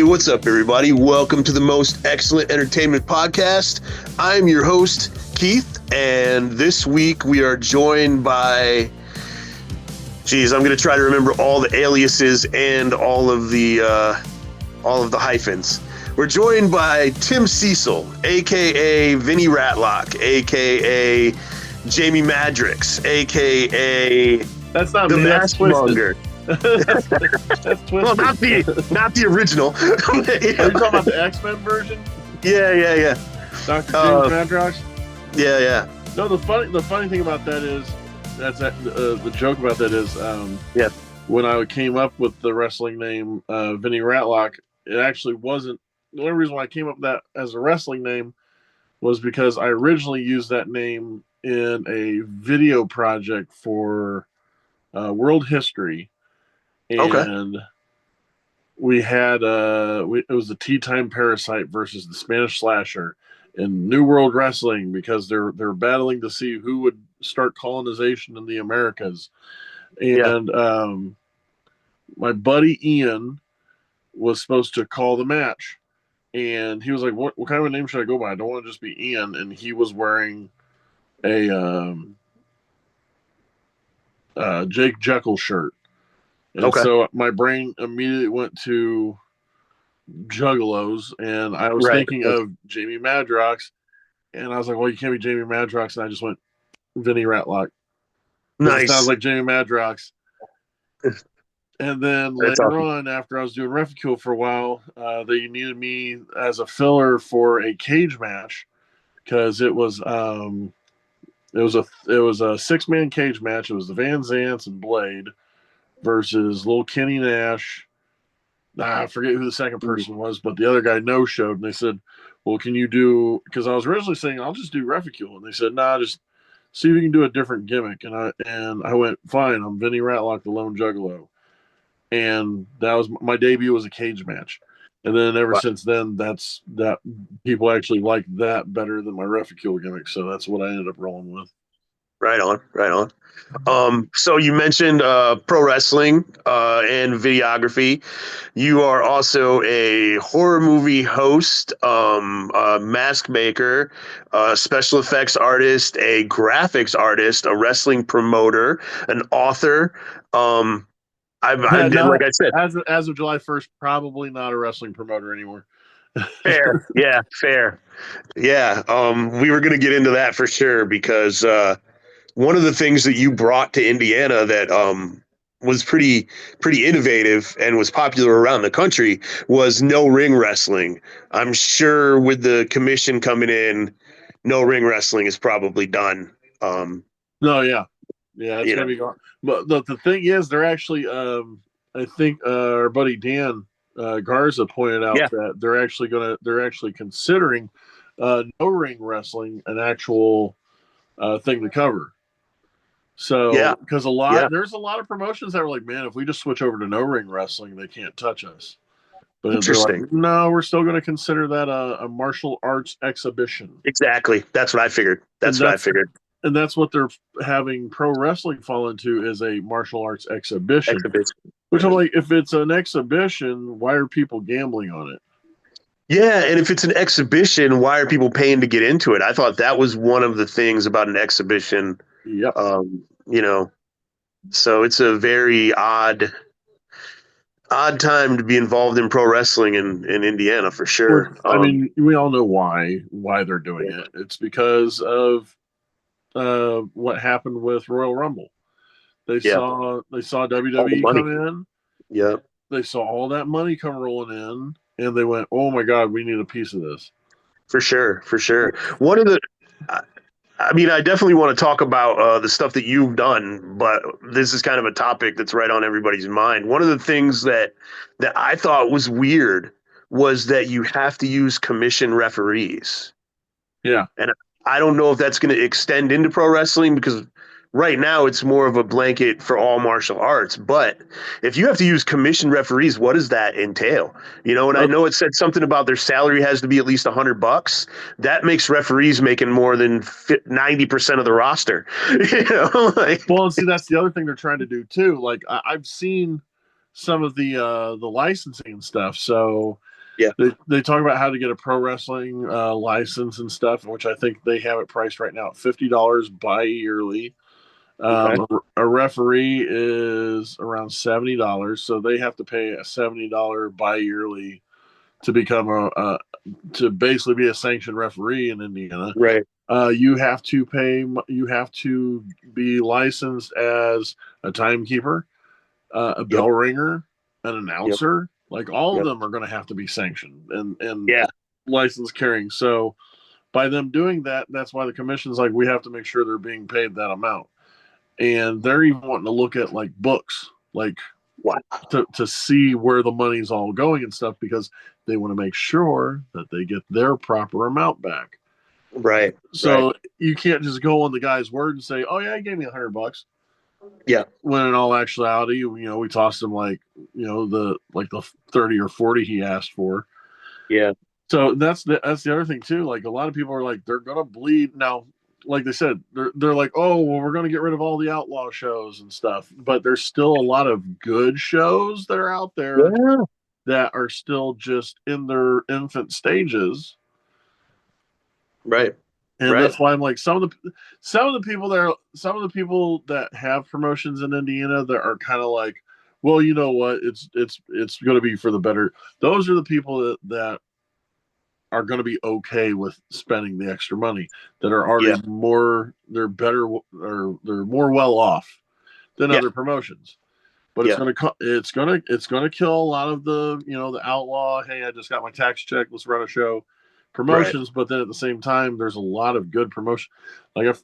what's up, everybody? Welcome to the Most Excellent Entertainment Podcast. I'm your host, Keith, and this week we are joined by... I'm going to try to remember all the aliases and all of the hyphens. We're joined by Tim Cecil, a.k.a. Vinny Rattlocke, a.k.a. Jamie Madrix, a.k.a. That's not the me, Mask Monger. that's twisted. Well, not the original. Are you talking about the X-Men version? Yeah. Dr. James Madrox? Yeah. No, the funny thing about that is, the joke about that is, when I came up with the wrestling name Vinny Rattlocke, it actually wasn't. The only reason why I came up with that as a wrestling name was because I originally used that name in a video project for World History. And we had it was the Tea Time Parasite versus the Spanish Slasher in New World Wrestling, because they're battling to see who would start colonization in the Americas. And my buddy Ian was supposed to call the match, and he was like, "What kind of a name should I go by? I don't want to just be Ian." And he was wearing a Jake Jekyll shirt. And so my brain immediately went to Juggalos, and I was thinking of Jamie Madrox, and I was like, well, you can't be Jamie Madrox, and I just went Vinny Rattlocke. Nice. It sounds like Jamie Madrox. And then later on, after I was doing Refuel for a while, they needed me as a filler for a cage match, because it was a 6-man cage match. It was the Van Zants and Blade versus Lil Kenny Nash. I forget who the second person was, but the other guy no-showed, and they said, well, can you do, because I was originally saying I'll just do Refuel, and they said, nah, just see if you can do a different gimmick. And I went, fine, I'm Vinny Rattlocke, the Lone Juggalo. And that was my debut, was a cage match. And then ever since then, that people actually like that better than my Refuel gimmick, so that's what I ended up rolling with. Right on. So you mentioned pro wrestling and videography. You are also a horror movie host, a mask maker, a special effects artist, a graphics artist, a wrestling promoter, an author. Like I said, as of July 1st, probably not a wrestling promoter anymore. Fair. Yeah. We were going to get into that for sure, because one of the things that you brought to Indiana that was pretty innovative and was popular around the country was no ring wrestling. I'm sure with the commission coming in, no ring wrestling is probably done. It's gonna be gone. But the thing is, they're actually, I think our buddy Dan Garza pointed out that they're actually considering no ring wrestling an actual thing to cover. So, because there's a lot of promotions that were like, man, if we just switch over to no ring wrestling, they can't touch us. But they're like, no, we're still going to consider that a martial arts exhibition. Exactly. That's what I figured. And that's what they're having pro wrestling fall into, is a martial arts exhibition. Which I'm like, if it's an exhibition, why are people gambling on it? Yeah, and if it's an exhibition, why are people paying to get into it? I thought that was one of the things about an exhibition. Yep. So it's a very odd time to be involved in pro wrestling in Indiana, for sure. I mean, we all know why they're doing it. It's because of what happened with Royal Rumble. They saw WWE come in. Yeah. They saw all that money come rolling in, and they went, "Oh my God, we need a piece of this." For sure. One of the, I mean, I definitely want to talk about the stuff that you've done, but this is kind of a topic that's right on everybody's mind. One of the things that I thought was weird was that you have to use commission referees. Yeah. And I don't know if that's going to extend into pro wrestling, because right now it's more of a blanket for all martial arts. But if you have to use commission referees, what does that entail? And I know it said something about their salary has to be at least $100. That makes referees making more than 90% of the roster. Well, see, that's the other thing they're trying to do too. Like I've seen some of the licensing and stuff. So Yeah. They talk about how to get a pro wrestling license and stuff, which I think they have it priced right now at $50 bi-yearly. Okay. A referee is around $70, so they have to pay a $70 bi-yearly to become to basically be a sanctioned referee in Indiana. Right. You have to pay. You have to be licensed as a timekeeper, a Yep. bell ringer, an Yep. announcer. Like all of Yep. them are going to have to be sanctioned and Yeah. license carrying. So by them doing that, that's why the commission's like, we have to make sure they're being paid that amount. And they're even wanting to look at like books, like Wow. to see where the money's all going and stuff, because they want to make sure that they get their proper amount back. Right. So you can't just go on the guy's word and say, "Oh yeah, he gave me $100." Yeah. When in all actuality, we tossed him like the 30 or 40 he asked for. Yeah. So that's the other thing too. Like a lot of people are like, they're gonna bleed now. Like they said, they're like, oh well, we're gonna get rid of all the outlaw shows and stuff. But there's still a lot of good shows that are out there Yeah. that are still just in their infant stages. Right. And Right. that's why I'm like, some of the people that have promotions in Indiana that are kind of like, well, you know what, it's going to be for the better. Those are the people that are going to be okay with spending the extra money, that are already Yeah. they're better, or they're more well off than Yeah. other promotions. But Yeah. it's gonna kill a lot of the outlaw. Hey, I just got my tax check. Let's run a show Right. promotions. But then at the same time, there's a lot of good promotion. Like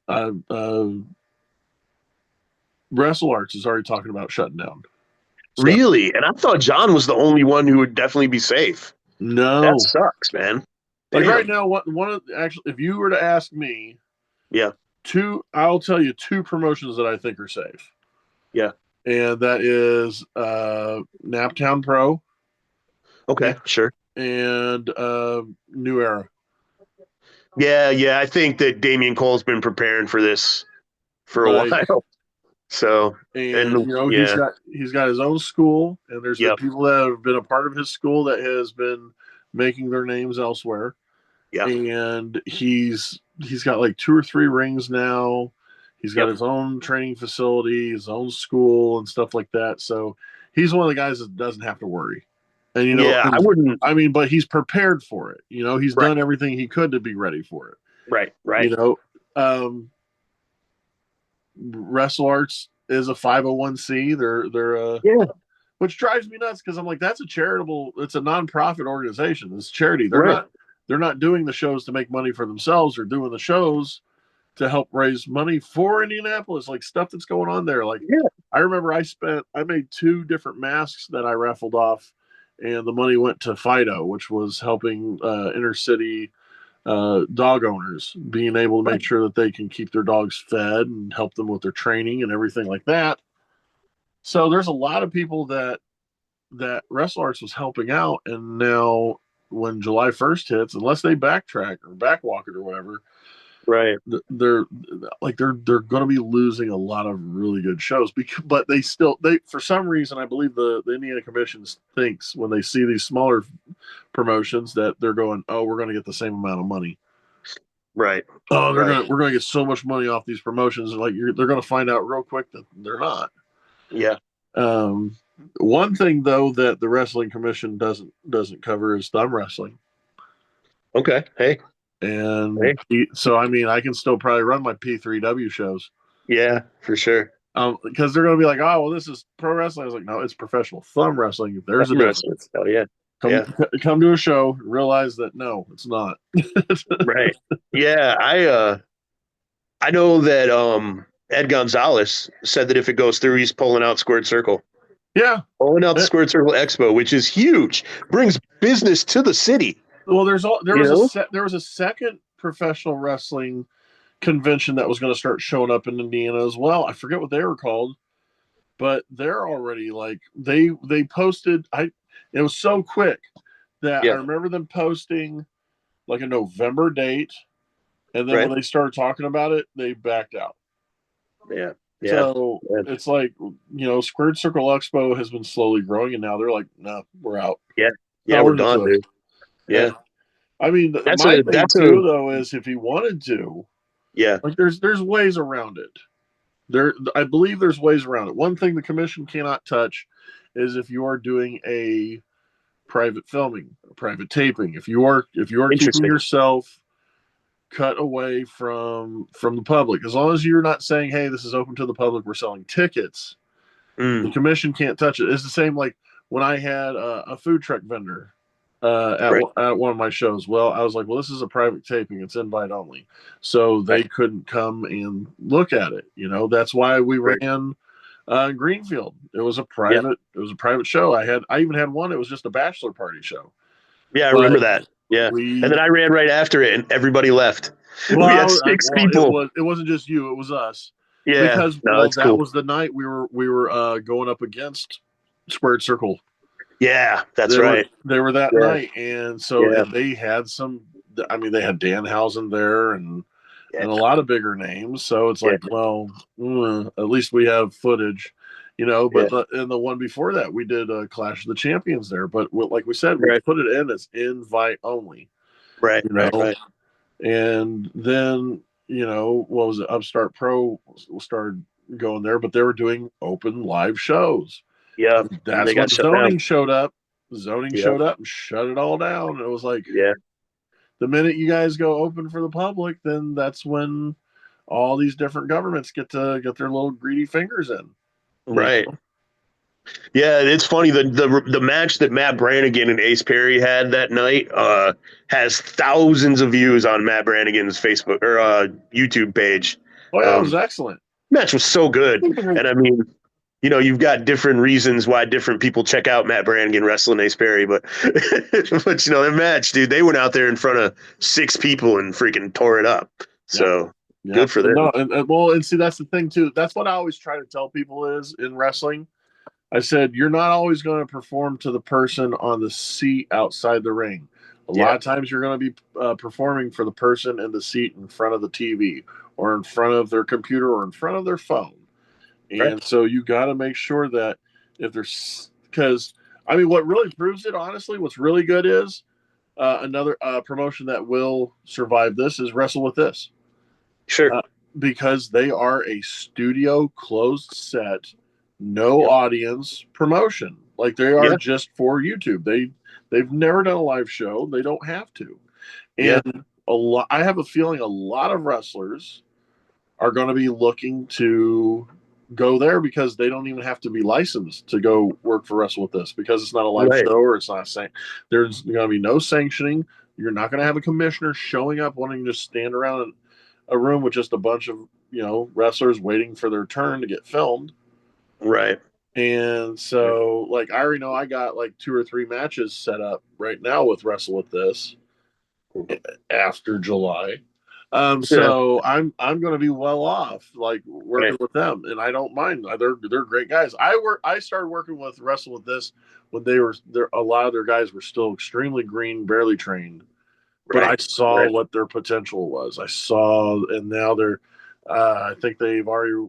Wrestle Arts is already talking about shutting down. So Really? And I thought John was the only one who would definitely be safe. That no, sucks, man. like right Damn. now, one of actually, if you were to ask me, Yeah. I'll tell you two promotions that I think are safe, Yeah. and that is Naptown Pro Okay. Sure. and New Era. Yeah. Yeah. I think that Damian Cole's been preparing for this for a Like, while. So, and and yeah. he's got his own school, and there's been Yep. people that have been a part of his school that has been making their names elsewhere. Yep. And he's got like two or three rings now. He's got Yep. his own training facility, his own school, and stuff like that. So he's one of the guys that doesn't have to worry. And Yeah. I wouldn't. I mean, but he's prepared for it. He's Right. done everything he could to be ready for it. Right. You Right. know, Wrestle Arts is a 501c. They're Yeah. which drives me nuts, because I'm like, it's a nonprofit organization. It's charity. Right. They're not doing the shows to make money for themselves. They're doing the shows to help raise money for Indianapolis, like stuff that's going on there. Like Yeah. I remember I made two different masks that I raffled off, and the money went to Fido, which was helping inner city dog owners, being able to make Right. sure that they can keep their dogs fed and help them with their training and everything like that. So there's a lot of people that Wrestle Arts was helping out, and now when July 1st hits, unless they backtrack or backwalk it or whatever, Right. they're they're going to be losing a lot of really good shows. But they for some reason, I believe the Indiana Commission thinks when they see these smaller promotions that they're going, oh, we're going to get the same amount of money. Right. Oh, Right. we're gonna get so much money off these promotions. Like they're gonna find out real quick that they're not. Yeah. Um, One thing though that the Wrestling Commission doesn't cover is thumb wrestling. Okay. Hey. And Hey. so I mean, I can still probably run my P3W shows. Yeah, for sure. Because they're gonna be like, oh, well, this is pro wrestling. I was like, no, it's professional thumb wrestling. There's a Thumb wrestling. difference. Oh yeah. Come Yeah. come to a show, realize that no, it's not. Right. Yeah. I know that Ed Gonzalez said that if it goes through, he's pulling out Squared Circle. Yeah. Pulling out the Squared Circle Expo, which is huge. Brings business to the city. Well, there You was a second professional wrestling convention that was going to start showing up in Indiana as well. I forget what they were called, but they're already like they posted. It was so quick that I Yeah. remember them posting like a November date, and then Right. when they started talking about it, they backed out. Yeah. Yeah. So Yeah. it's like, Squared Circle Expo has been slowly growing, and now they're like, no, we're out. Yeah. Yeah. Not We're worth it done, to us. dude. Yeah. I mean, That's my a thing that's a too, though, is if he wanted to, yeah. like, there's ways around it. I believe there's ways around it. One thing the commission cannot touch is if you are doing a private filming, a private taping. If you are keeping Interesting. yourself cut away from the public, as long as you're not saying, "Hey, this is open to the public. We're selling tickets." The Mm, commission can't touch it. It's the same like when I had a food truck vendor right. at one of my shows. Well, I was like, well, this is a private taping; it's invite only, so they Right. couldn't come and look at it. That's why we Right. ran Greenfield. It was a Yeah. private show. I even had one. It was just a bachelor party show, Yeah, I remember but that. Yeah. And we then I ran right after it and everybody left. well, We had six well, people. it wasn't just you; it was us. Yeah. Because No, well, that's that cool. was the night we were going up against Squared Circle. Yeah, that's They were right. they were that Yeah. night, and so Yeah. and they had some. I mean, they had Danhausen there, and a Yeah. lot of bigger names. So it's Yeah. like, well, at least we have footage, Yeah. But the one before that, we did Clash of the Champions there. But like we said, we Right. put it in as invite only, Right. you Right. know. Right. And then what was it? Upstart Pro started going there, but they were doing open live shows. Yeah. And they That's when got shut down. zoning showed up. Zoning Yeah. showed up and shut it all down. It was like Yeah. the minute you guys go open for the public, then that's when all these different governments get to get their little greedy fingers in. You Right. know? Yeah, it's funny the match that Matt Brannigan and Ace Perry had that night has thousands of views on Matt Brannigan's Facebook or YouTube page. Oh yeah, it was Um, excellent. Match was so good, and I mean, you've got different reasons why different people check out Matt Brannigan wrestling Ace Perry, but but that match, dude, they went out there in front of six people and freaking tore it up. Yep. So Yep. good for them. No, and see that's the thing too. That's what I always try to tell people is in wrestling. I said, you're not always going to perform to the person on the seat outside the ring. A lot Yeah, of times you're going to be performing for the person in the seat in front of the TV or in front of their computer or in front of their phone. right. And so you got to make sure that if there's, because I mean, what really proves it, honestly, what's really good is another promotion that will survive this is Wrestle With This. Sure. Uh, because they are a studio closed set, no Yep. audience promotion. Like they are Yeah. just for YouTube. They've never done a live show. They don't have to. Yeah. And I have a feeling a lot of wrestlers are going to be looking to go there because they don't even have to be licensed to go work for Wrestle With This because it's not a live Right. show or it's not saying there's going to be no sanctioning. You're not going to have a commissioner showing up wanting to just stand around a room with just a bunch of wrestlers waiting for their turn to get filmed. Right. And so, like, I already know I got like 2 or 3 matches set up right now with Wrestle With This after July. Yeah. So I'm going to be well off, like working Right. with them, and I don't mind. They're great guys. I started working with Wrestle With This when they were there. A lot of their guys were still extremely green, barely trained, but I Right. saw Right. what their potential was. I saw, and now they're. I think they've already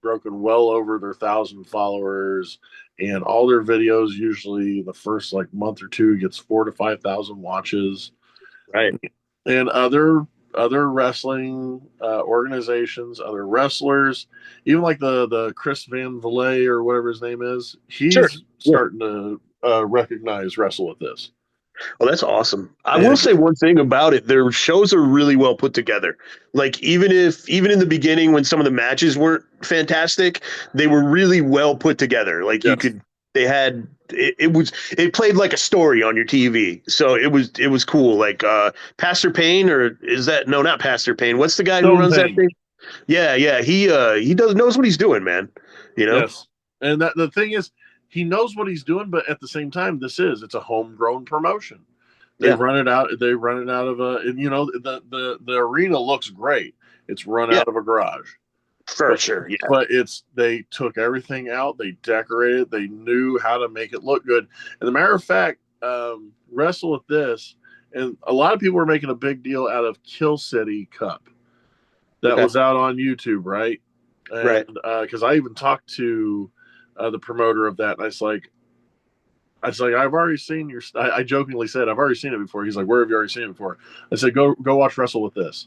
broken well over their 1,000 followers, and all their videos usually the first like month or two gets 4 to 5 thousand watches, Right. and other wrestling organizations, other wrestlers, even like the Chris Van Vliet or whatever his name is, Sure. he's Yeah. starting to recognize Wrestle With This. Oh, that's awesome. I will And say one thing about it. Their shows are really well put together. Like even in the beginning when some of the matches weren't fantastic, they were really well put together. Like yes, it played like a story on your TV. So it was cool. Like Pastor Payne or is that no, not Pastor Payne. What's the guy who Stone runs that Pain. thing? Yeah, yeah. He knows what he's doing, man. You know? Yes, and that the thing is, he knows what he's doing, but at the same time, it's a homegrown promotion. They Yeah. run it out. They run it out of and the arena looks great. It's run Yeah. out of a garage, For but sure. Yeah. they took everything out. They decorated. They knew how to make it look good. And the matter of fact, Wrestle With This, and a lot of people were making a big deal out of Kill City Cup that Okay. was out on YouTube, right? Right. And because I even talked to the promoter of that, and I was like, I was like, I've already seen your. I jokingly said, I've already seen it before. He's like, where have you already seen it before? I said, go watch Wrestle with this.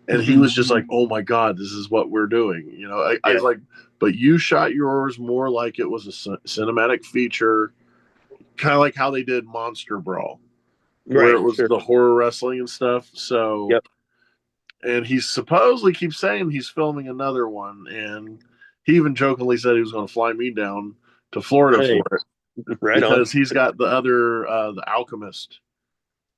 And he was just like, oh my God, this is what we're doing. You know, I was like, but you shot yours more like it was a cinematic feature, kind of like how they did Monster Brawl, where it was the horror wrestling and stuff. So, and he supposedly keeps saying he's filming another one. And he even jokingly said he was going to fly me down to Florida for it. Because he's got the other, the Alchemist,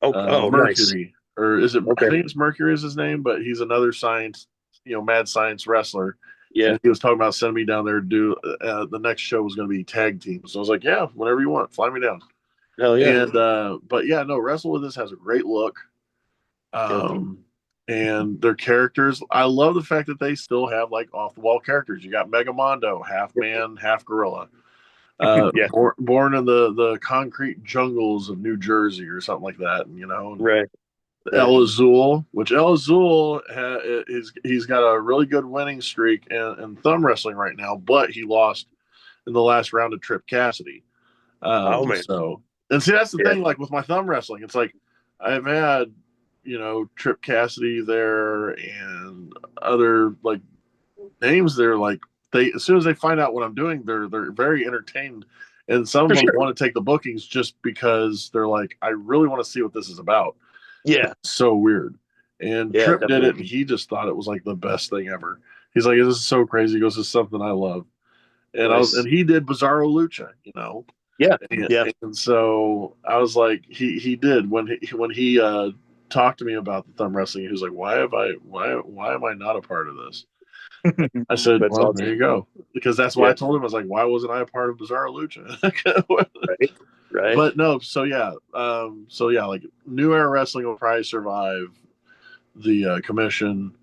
Mercury. Nice. Or is it? I think it's Mercury is his name, but he's another science, mad science wrestler. Yeah, and he was talking about sending me down there to do. The next show was going to be tag team, so I was like, yeah, whenever you want, fly me down. Hell yeah! And but yeah, no, Wrestle with This has a great look. And their characters, I love the fact that they still have like off the wall characters. You got Megamondo, half man, half gorilla. Born in the concrete jungles of New Jersey or something like that, right. El Azul, which El Azul he's got a really good winning streak in thumb wrestling right now, but he lost in the last round of Trip Cassidy. Man! So and see that's the thing, like with my thumb wrestling, it's like I've had Trip Cassidy there and other like names there, like they as soon as they find out what I'm doing, they're very entertained. And some of them want to take the bookings just because they're like, I really want to see what this is about. Yeah. It's so weird. And Trip did it, and he just thought it was like the best thing ever. He's like, this is so crazy. He goes, this is something I love. And and he did Bizarro Lucha, Yeah. And so I was like, he did when he talked to me about the thumb wrestling, he was like, why am I not a part of this? I said, well, awesome. There you go. Because that's why I told him. I was like, why wasn't I a part of Bizarro Lucha? Right. But no, so yeah. Like New Era Wrestling will probably survive the commission.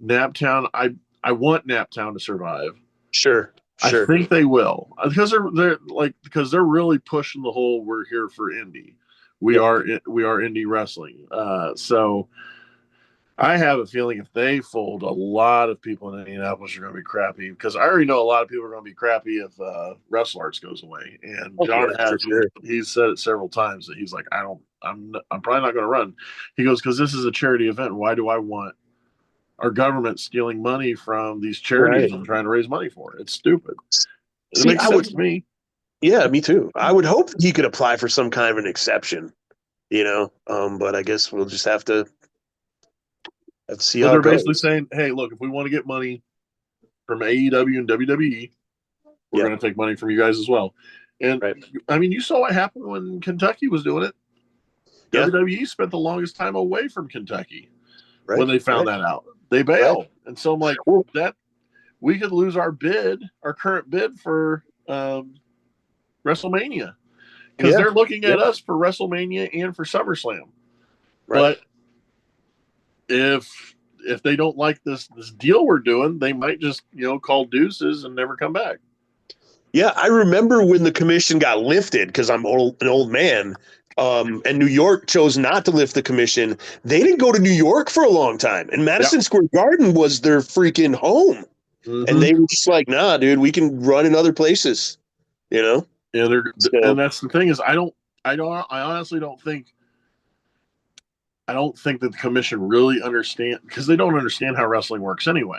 Naptown, I want Naptown to survive. Sure. I think they will. Because they're really pushing the whole we're here for indie. We are indie wrestling. So I have a feeling if they fold, a lot of people in Indianapolis are going to be crappy because I already know a lot of people are going to be crappy if Wrestle Arts goes away. And John he's said it several times that he's like, I'm probably not going to run. He goes, because this is a charity event. Why do I want our government stealing money from these charities and trying to raise money for it? It's stupid. It makes sense to me. Yeah, me too. I would hope he could apply for some kind of an exception, but I guess we'll just have to. Let's see. They're basically saying, "Hey, look, if we want to get money from AEW and WWE, we're going to take money from you guys as well." And I mean, you saw what happened when Kentucky was doing it. WWE spent the longest time away from Kentucky when they found that out. They bailed, and so I'm like, that we could lose our current bid for WrestleMania, because they're looking at us for WrestleMania and for SummerSlam, but if they don't like this deal we're doing, they might just call deuces and never come back. Yeah, I remember when the commission got lifted because I'm an old man, and New York chose not to lift the commission. They didn't go to New York for a long time, and Madison Square Garden was their freaking home, and they were just like, "Nah, dude, we can run in other places," Yeah, and that's the thing is, I honestly don't think. I don't think that the commission really understand, because they don't understand how wrestling works anyway,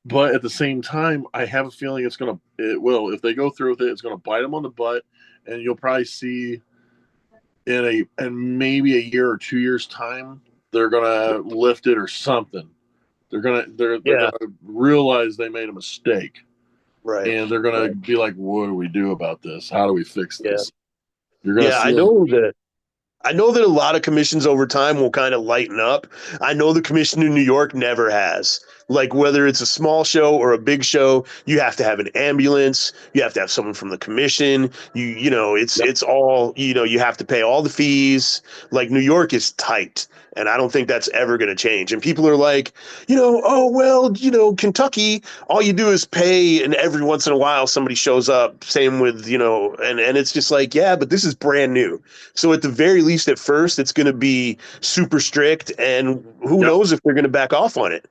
But at the same time, I have a feeling it will. If they go through with it, it's going to bite them on the butt, and you'll probably see in maybe a year or 2 years' time, they're going to lift it or something. They're going to realize they made a mistake, and they're going to be like, "What do we do about this? How do we fix this?" You're going to see I know that a lot of commissions over time will kind of lighten up. I know the commission in New York never has. Like, whether it's a small show or a big show, you have to have an ambulance. You have to have someone from the commission. It's all, you have to pay all the fees. Like, New York is tight, and I don't think that's ever going to change. And people are like, Kentucky, all you do is pay, and every once in a while somebody shows up. Same with, and it's just like, yeah, but this is brand new. So at the very least, at first, it's going to be super strict, and who knows if they're going to back off on it.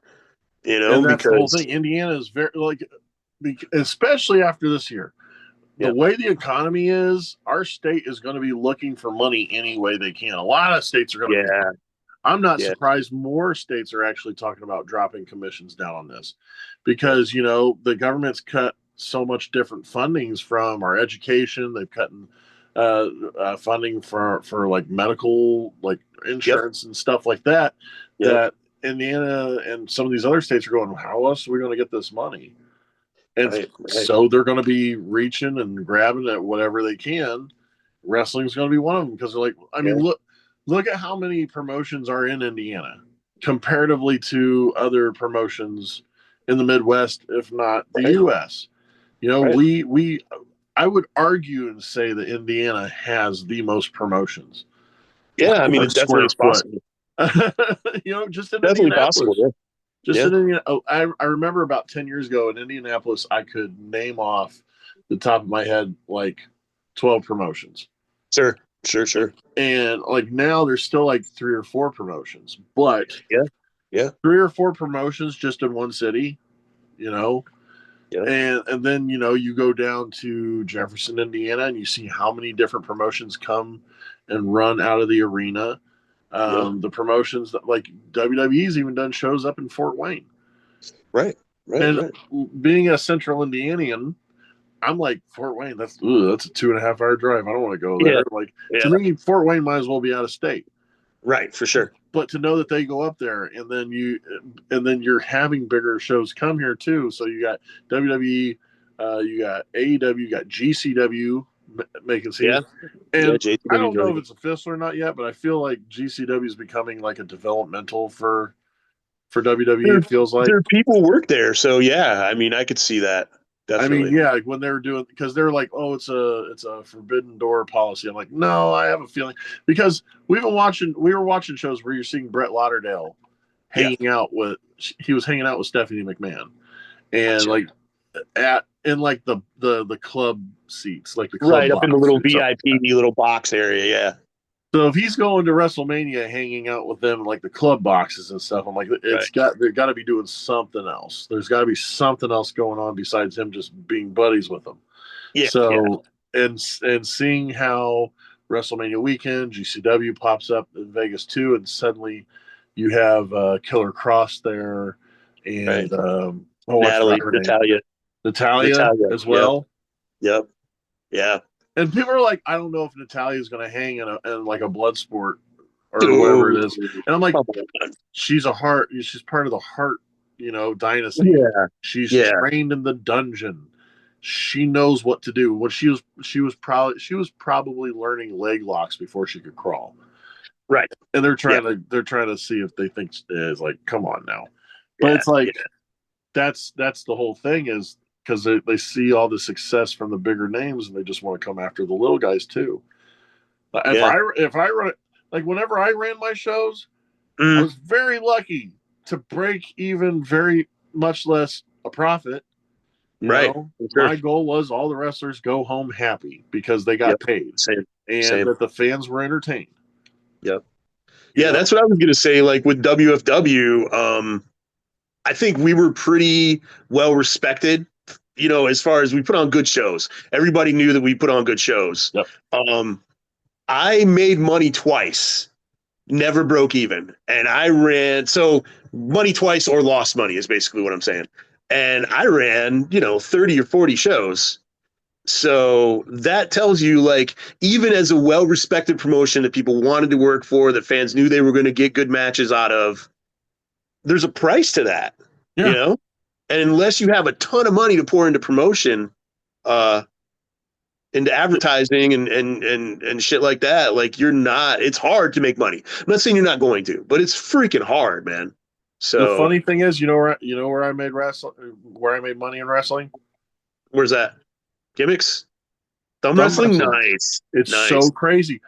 And that's the whole thing. Indiana is very especially after this year. the way the economy is, our state is going to be looking for money any way they can. A lot of states are going to. Yeah. I'm not surprised more states are actually talking about dropping commissions down on this, because the government's cut so much different fundings from our education. They've cut funding for like medical, like insurance and stuff like that. That Indiana and some of these other states are going, how else are we going to get this money? And so they're going to be reaching and grabbing at whatever they can. Wrestling's going to be one of them, because they're like, I mean, look at how many promotions are in Indiana comparatively to other promotions in the Midwest, if not the U.S. I would argue and say that Indiana has the most promotions. Yeah, I mean, it's definitely possible. Just in definitely Indianapolis. Possible. Yeah. Just in Indiana. I remember about 10 years ago in Indianapolis, I could name off the top of my head like 12 promotions. Sure. And like now there's still like 3 or 4 promotions, but 3 or 4 promotions just in one city, and then you go down to Jefferson, Indiana, and you see how many different promotions come and run out of the arena. The promotions that like WWE's even done shows up in Fort Wayne. Right. Being a Central Indianian, I'm like, Fort Wayne, that's a 2.5 hour drive. I don't want to go there. To me, Fort Wayne might as well be out of state. Right, for sure. But to know that they go up there, and then you're having bigger shows come here too. So you got WWE, you got AEW, you got GCW making scenes. And I don't know if it's official or not yet, but I feel like GCW is becoming like a developmental for WWE. It feels like there people work there, so I mean, I could see that. Definitely. I mean, when they were doing, because they're like, oh, it's a forbidden door policy. I'm like, no, I have a feeling, because we were watching shows where you're seeing Brett Lauderdale hanging out with Stephanie McMahon, and like in like the club seats, like the club up in the little VIP little box area. So if he's going to WrestleMania hanging out with them, like the club boxes and stuff, I'm like, they've got to be doing something else. There's got to be something else going on besides him just being buddies with them. And seeing how WrestleMania weekend, GCW pops up in Vegas too, and suddenly you have Killer Cross there, and Natalia as well. Yep. Yeah. And people are like, I don't know if Natalia is going to hang in like a blood sport or whatever it is. And I'm like, she's part of the Hart, dynasty. Yeah. She's trained in the dungeon. She knows what to do. When she was probably learning leg locks before she could crawl. Right. And they're trying to see if they think it's like, come on now. But it's like that's the whole thing, is because they see all the success from the bigger names, and they just want to come after the little guys too. If I run, like whenever I ran my shows, I was very lucky to break even, very much less a profit. My goal was all the wrestlers go home happy because they got paid, and that the fans were entertained. Yep. Yeah, that's what I was going to say. Like with WFW, I think we were pretty well respected. As far as we put on good shows, everybody knew that we put on good shows. Yep. I made money twice, never broke even. And I ran, so money twice or lost money is basically what I'm saying. And I ran, 30 or 40 shows. So that tells you, like, even as a well-respected promotion that people wanted to work for, that fans knew they were going to get good matches out of, there's a price to that, And unless you have a ton of money to pour into promotion, into advertising and shit like that, like it's hard to make money. I'm not saying you're not going to, but it's freaking hard, man. So the funny thing is, where I made money in wrestling? Where's that? Gimmicks? Thumb wrestling? Nice. It's so crazy.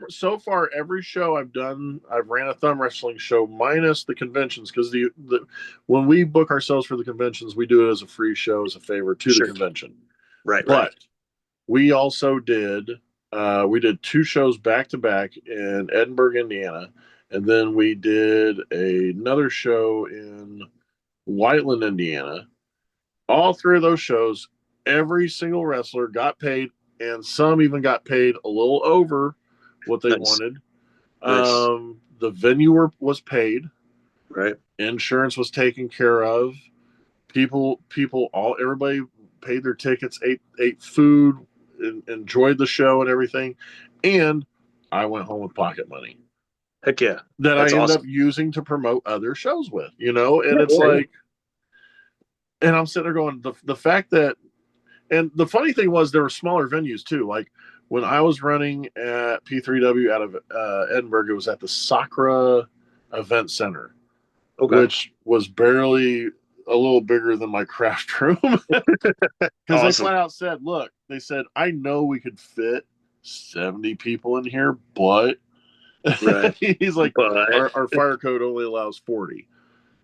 So far, every show I've done, I've ran a thumb wrestling show minus the conventions, because when we book ourselves for the conventions, we do it as a free show, as a favor to the convention. Right. But we also did 2 shows back to back in Edinburgh, Indiana, and then we did another show in Whiteland, Indiana. All 3 of those shows, every single wrestler got paid, and some even got paid a little over what they wanted. Nice. The venue was paid. Right. Insurance was taken care of. Everybody paid their tickets, ate food, enjoyed the show and everything. And I went home with pocket money. Heck yeah. That That's I ended awesome. up using to promote other shows with, and and I'm sitting there going, the fact that, and the funny thing was there were smaller venues too. Like when I was running at P3W out of Edinburgh, it was at the Sakura Event Center, which was barely a little bigger than my craft room. Because they flat out said, look, they said, I know we could fit 70 people in here, but right. he's like, our fire code only allows 40.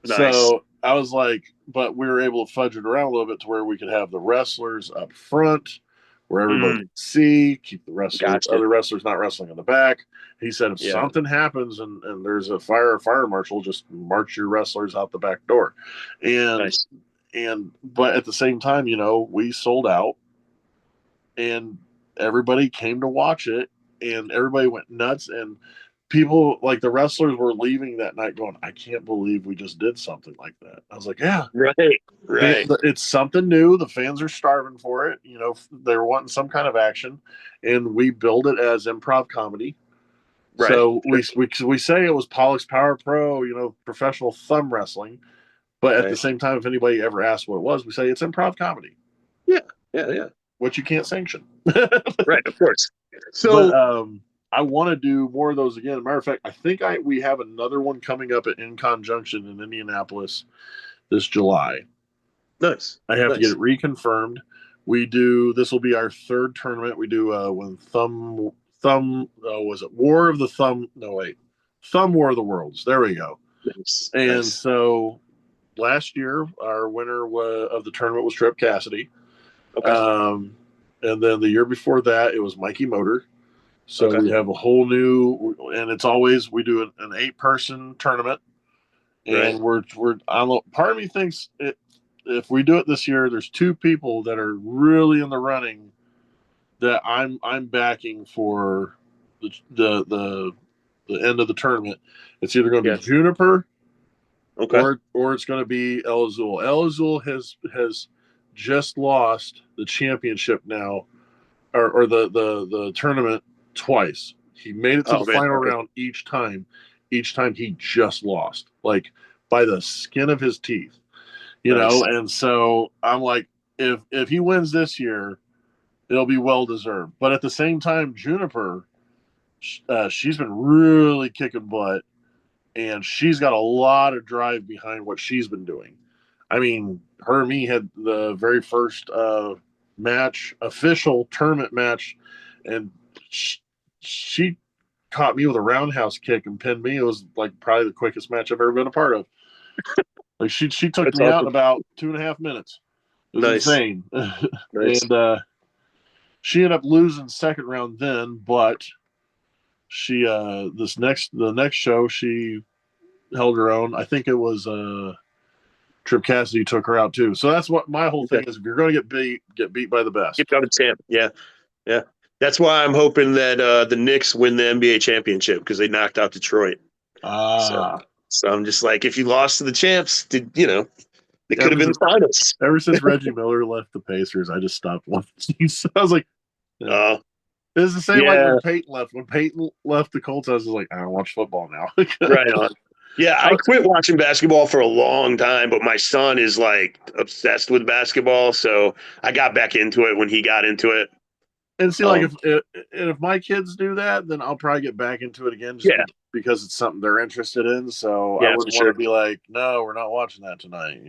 Nice. So I was like, but we were able to fudge it around a little bit to where we could have the wrestlers up front where everybody could see, keep the other wrestlers not wrestling in the back. He said, if something happens and there's a fire marshal, just march your wrestlers out the back door. But at the same time, we sold out and everybody came to watch it and everybody went nuts, and people, like the wrestlers, were leaving that night going, I can't believe we just did something like that. I was like, yeah, right. It's something new. The fans are starving for it. They're wanting some kind of action, and we build it as improv comedy. Right. So we say it was Pollock's Power Pro, professional thumb wrestling, but at the same time, if anybody ever asks what it was, we say it's improv comedy. Yeah. Which you can't sanction. Right, of course. So, but, I want to do more of those again. As a matter of fact, I think we have another one coming up at InCon Junction in Indianapolis this July. Nice. I have to get it reconfirmed. This will be our third tournament. We do when was it War of the Thumb? No, wait. Thumb War of the Worlds. There we go. Nice. And so last year, our winner of the tournament was Trip Cassidy. Okay. And then the year before that, it was Mikey Motor. So we have a whole new, and it's always, we do an 8-person tournament. And we're I don't know, part of me thinks if we do it this year, there's 2 people that are really in the running that I'm backing for the end of the tournament. It's either going to be Juniper, or it's going to be El Azul. El Azul has just lost the championship now, or the tournament twice. He made it to the final round each time. Each time he just lost, like by the skin of his teeth, And so I'm like, if he wins this year, it'll be well deserved. But at the same time, Juniper, she's been really kicking butt, and she's got a lot of drive behind what she's been doing. I mean, her and me had the very first official tournament match, and she caught me with a roundhouse kick and pinned me. It was like probably the quickest match I've ever been a part of. Like she took me out in about 2.5 minutes. It was insane. Nice. And she ended up losing second round then, but she the next show she held her own. I think it was Trip Cassidy took her out too. So that's what my whole thing is. If you're going to get beat by the best. Get out of champ. Yeah. That's why I'm hoping that the Knicks win the NBA championship, because they knocked out Detroit. So I'm just like, if you lost to the champs, it could have been the finals. Ever since Reggie Miller left the Pacers, I just stopped watching. So I was like, it was the same like when Peyton left. When Peyton left the Colts, I was like, I don't watch football now. Right on. Yeah, I quit watching basketball for a long time, but my son is like obsessed with basketball, so I got back into it when he got into it. And see, like if my kids do that, then I'll probably get back into it again, because it's something they're interested in. So I wouldn't want to be like, no, we're not watching that tonight,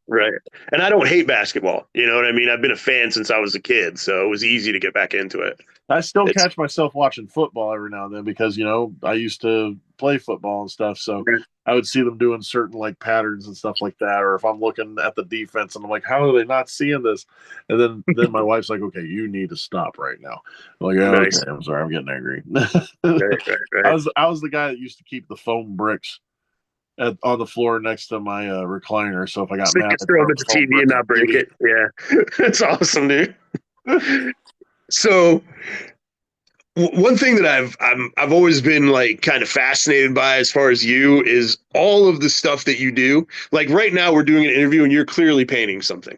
Right. And I don't hate basketball. You know what I mean? I've been a fan since I was a kid, so it was easy to get back into it. I still catch myself watching football every now and then because, I used to play football and stuff. So I would see them doing certain like patterns and stuff like that. Or if I'm looking at the defense and I'm like, how are they not seeing this? And then my wife's like, okay, you need to stop right now. I'm like, okay, I'm sorry, I'm getting angry. I was the guy that used to keep the foam bricks on the floor next to my recliner. So if I got So you mad, can I'd throw throw them at the the phone TV and right not at the break TV. it. Yeah, that's awesome, dude. So one thing that I've always been like kind of fascinated by as far as you is all of the stuff that you do. Like right now we're doing an interview and you're clearly painting something.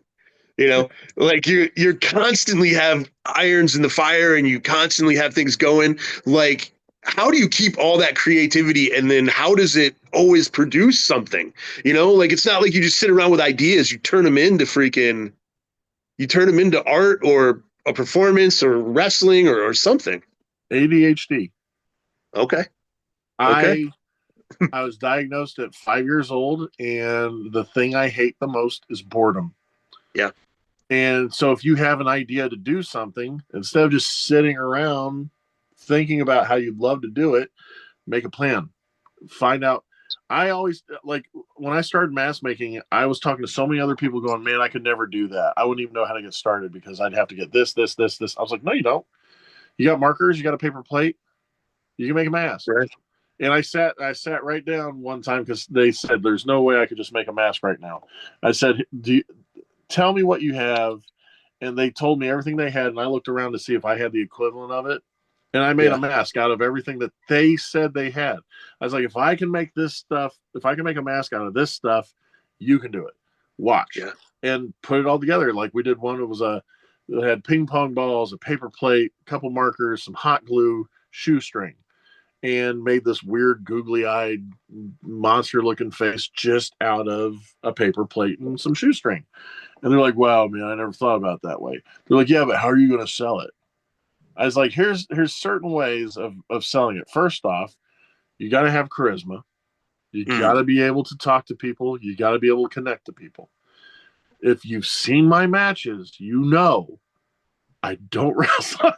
You know, like you're constantly have irons in the fire and you constantly have things going. Like how do you keep all that creativity and then how does it always produce something? You know, like it's not like you just sit around with ideas, you turn them into art or a performance or wrestling or something. ADHD. Okay. Okay. I I was diagnosed at 5 years old, and the thing I hate the most is boredom. Yeah. And so, if you have an idea to do something, instead of just sitting around thinking about how you'd love to do it, make a plan. Find out. I always like when I started mask making, I was talking to so many other people going, man, I could never do that. I wouldn't even know how to get started because I'd have to get this, this, this, this. I was like, no, you don't. You got markers, you got a paper plate, you can make a mask. Right. And I sat right down one time because they said there's no way I could just make a mask right now. I said, tell me what you have. And they told me everything they had. And I looked around to see if I had the equivalent of it. And I made Yeah. a mask out of everything that they said they had. I was like, if I can make this stuff, if I can make a mask out of this stuff, you can do it. Watch. Yeah. And put it all together. Like we did one, it had ping pong balls, a paper plate, a couple markers, some hot glue, shoestring, and made this weird googly eyed monster looking face just out of a paper plate and some shoestring. And they're like, wow, man, I never thought about it that way. They're like, yeah, but how are you going to sell it? I was like, here's certain ways of selling it. First off, you got to have charisma. You got to be able to talk to people. You got to be able to connect to people. If you've seen my matches, you know I don't wrestle.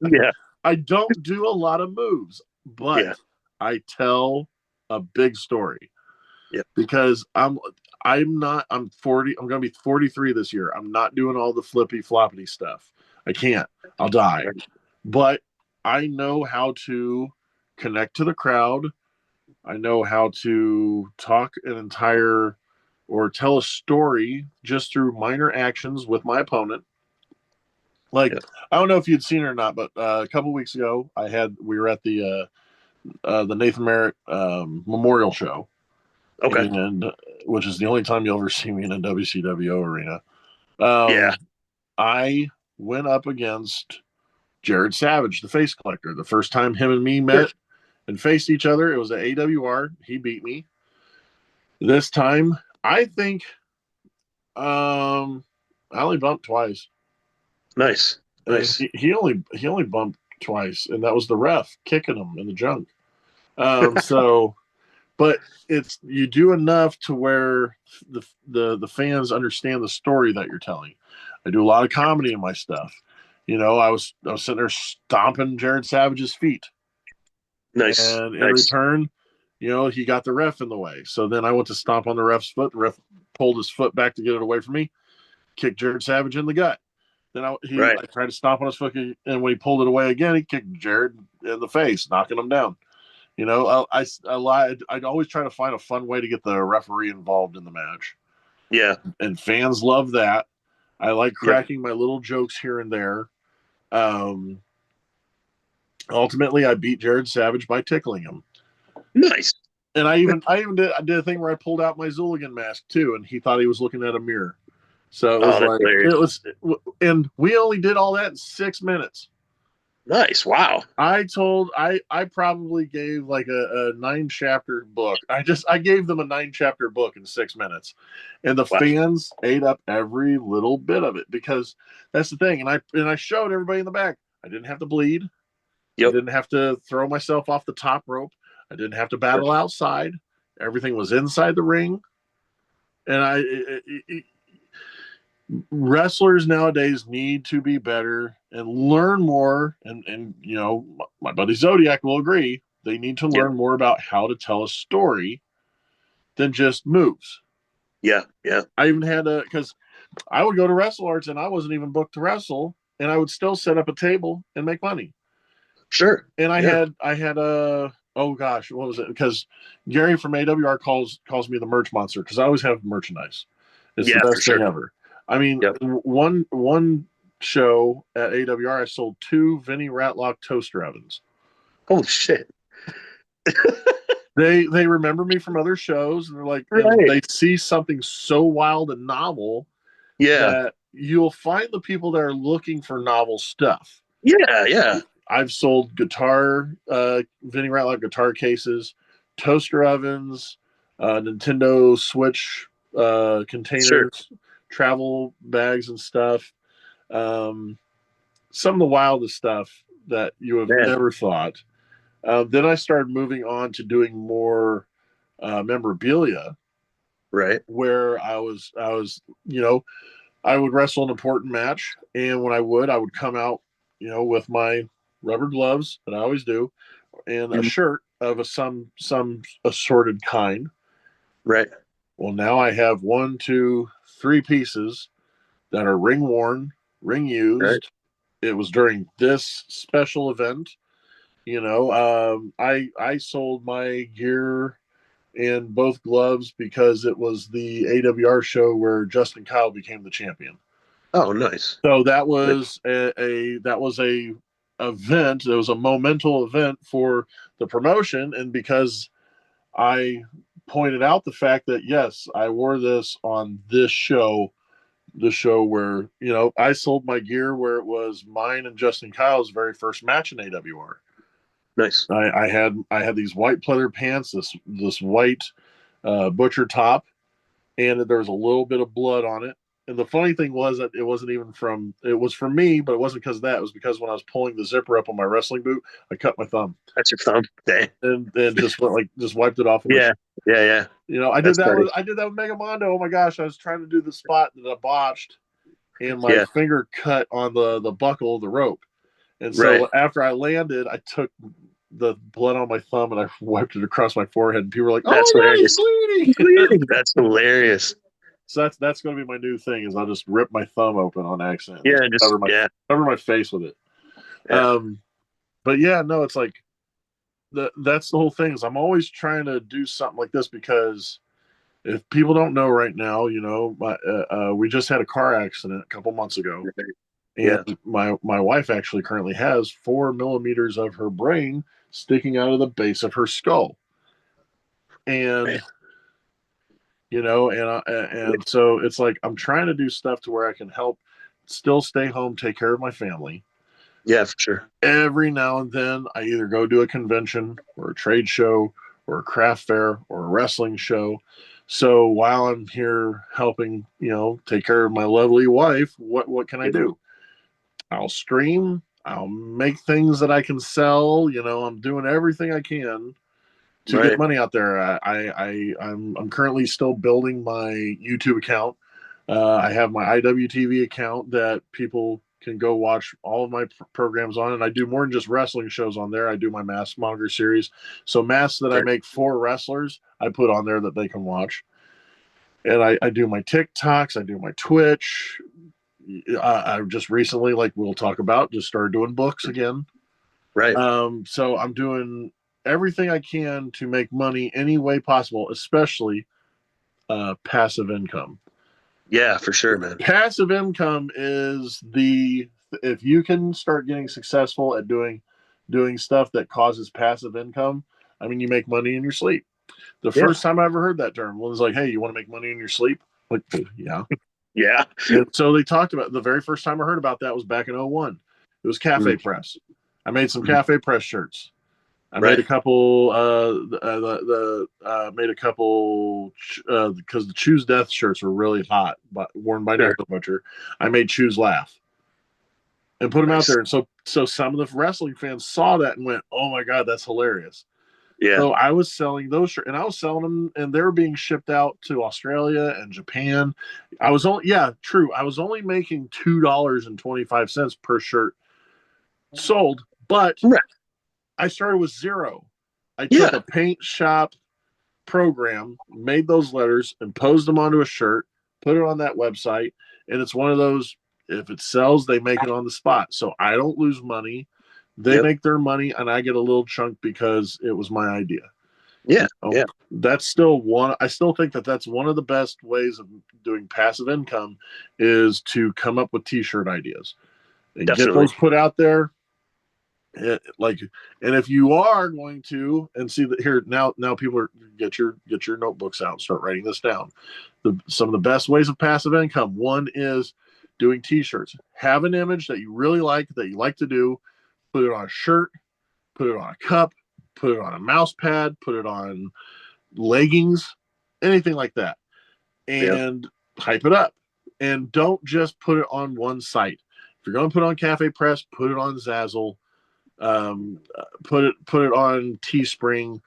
Yeah. I don't do a lot of moves, but Yeah. I tell a big story. Yeah. Because I'm 40, I'm gonna be 43 this year. I'm not doing all the flippy floppity stuff. I can't. I'll die. But I know how to connect to the crowd. I know how to talk an entire or tell a story just through minor actions with my opponent. Like, Yeah. I don't know if you'd seen it or not, but a couple weeks ago, we were at the Nathan Merritt Memorial Show, Okay. and which is the only time you'll ever see me in a WCW arena. Yeah. I went up against Jared Savage, the face collector. The first time him and me Sure. met and faced each other, it was at AWR. He beat me. This time, I think I only bumped twice. Nice. And Nice. he only bumped twice, and that was the ref kicking him in the junk. So, but it's you do enough to where the fans understand the story that you're telling. I do a lot of comedy in my stuff. I was sitting there stomping Jared Savage's feet, Nice. and in Nice. return, he got the ref in the way. So then I went to stomp on the ref's foot. The ref pulled his foot back to get it away from me, kicked Jared Savage in the gut. Then Right. I tried to stomp on his foot, and when he pulled it away again, he kicked Jared in the face, knocking him down. I lied. I'd always try to find a fun way to get the referee involved in the match. Yeah. And fans love that. I like Yep. cracking my little jokes here and there. Ultimately, I beat Jared Savage by tickling him. Nice. And I did a thing where I pulled out my Zooligan mask too, and he thought he was looking at a mirror. So it was and we only did all that in 6 minutes. Nice. Wow. I probably gave like a 9-chapter book. I gave them a 9-chapter book in 6 minutes, and the fans ate up every little bit of it because that's the thing. And I showed everybody in the back. I didn't have to bleed. Yep. I didn't have to throw myself off the top rope. I didn't have to battle outside. Everything was inside the ring, and wrestlers nowadays need to be better and learn more. And my buddy Zodiac will agree. They need to learn more about how to tell a story than just moves. Yeah. Yeah. I even had because I would go to Wrestle Arts and I wasn't even booked to wrestle, and I would still set up a table and make money. Sure. And I had oh gosh, what was it? Because Gary from AWR calls me the merch monster because I always have merchandise. It's the best thing ever. I mean, Yep. one show at AWR, I sold 2 Vinny Rattlocke toaster ovens. Holy shit! They remember me from other shows, and they're like, Right. and they see something so wild and novel that you'll find the people that are looking for novel stuff. Yeah. I've sold Vinny Rattlocke guitar cases, toaster ovens, Nintendo Switch containers, travel bags and stuff. Some of the wildest stuff that you have never thought. Then I started moving on to doing more memorabilia, right? Where I was, I would wrestle an important match, and when I would come out, with my rubber gloves that I always do, and a shirt of some assorted kind. Right. Well, now I have 1, 2, 3 pieces that are ring worn, ring used. Right. It was during this special event. I sold my gear and both gloves because it was the AWR show where Justin Kyle became the champion. Oh, nice. So that was a event. It was a monumental event for the promotion, and because I pointed out the fact that yes, I wore this on this show, the show where I sold my gear where it was mine and Justin Kyle's very first match in AWR. Nice. I had these white pleather pants, this white butcher top, and there was a little bit of blood on it. And the funny thing was that it wasn't even it was from me, but it wasn't because of that. It was because when I was pulling the zipper up on my wrestling boot, I cut my thumb. That's your thumb. Dang. And just wiped it off. Yeah. I did that with Mega Mondo. Oh my gosh, I was trying to do the spot that I botched, and my finger cut on the buckle of the rope. And so after I landed, I took the blood on my thumb and I wiped it across my forehead. And people were like, "Oh, that's hilarious. He's bleeding!" That's hilarious. So that's going to be my new thing. Is I'll just rip my thumb open on accident. Yeah, cover my face with it. Yeah. But yeah, no, it's like that's the whole thing. Is I'm always trying to do something like this because if people don't know right now, we just had a car accident a couple months ago. And my wife actually currently has 4 millimeters of her brain sticking out of the base of her skull. And, and so it's like, I'm trying to do stuff to where I can help still stay home, take care of my family. Yeah, for sure. Every now and then I either go to a convention or a trade show or a craft fair or a wrestling show. So while I'm here helping, take care of my lovely wife, what can I do? I'll stream. I'll make things that I can sell. I'm doing everything I can to get money out there. I'm currently still building my YouTube account. I have my IWTV account that people can go watch all of my programs on, and I do more than just wrestling shows on there. I do my mask monitor series. So masks that I make for wrestlers, I put on there that they can watch. And I do my TikToks. I do my Twitch. I just recently, like we'll talk about, just started doing books again. Right. So I'm doing everything I can to make money any way possible, especially passive income. Yeah, for sure, man. Passive income is if you can start getting successful at doing stuff that causes passive income, I mean, you make money in your sleep. The first time I ever heard that term was like, hey, you want to make money in your sleep? Like, yeah. Yeah. And so they talked about the very first time I heard about that was back in 2001. It was Cafe Press. I made some Cafe Press shirts. I made a couple because the Choose Death shirts were really hot, but worn by Nico Butcher. I made Choose Laugh and put them out there. And so some of the wrestling fans saw that and went, "Oh my God, that's hilarious." Yeah. So I was selling those shirts, and I was selling them, and they were being shipped out to Australia and Japan. I was only making $2.25 per shirt sold, but I started with zero. I took a paint shop program, made those letters, and posed them onto a shirt, put it on that website, and it's one of those, if it sells, they make it on the spot. So I don't lose money. They make their money, and I get a little chunk because it was my idea. Yeah, That's still one. I still think that that's one of the best ways of doing passive income is to come up with T-shirt ideas and get those put out there. And if you are going to, and see that here now people are get your notebooks out and start writing this down. Some of the best ways of passive income. One is doing T-shirts. Have an image that you really like, that you like to do. Put it on a shirt. Put it on a cup. Put it on a mouse pad. Put it on leggings, anything like that, and hype it up. And don't just put it on one site. If you're going to put it on Cafe Press, put it on Zazzle. Put it on Teespring.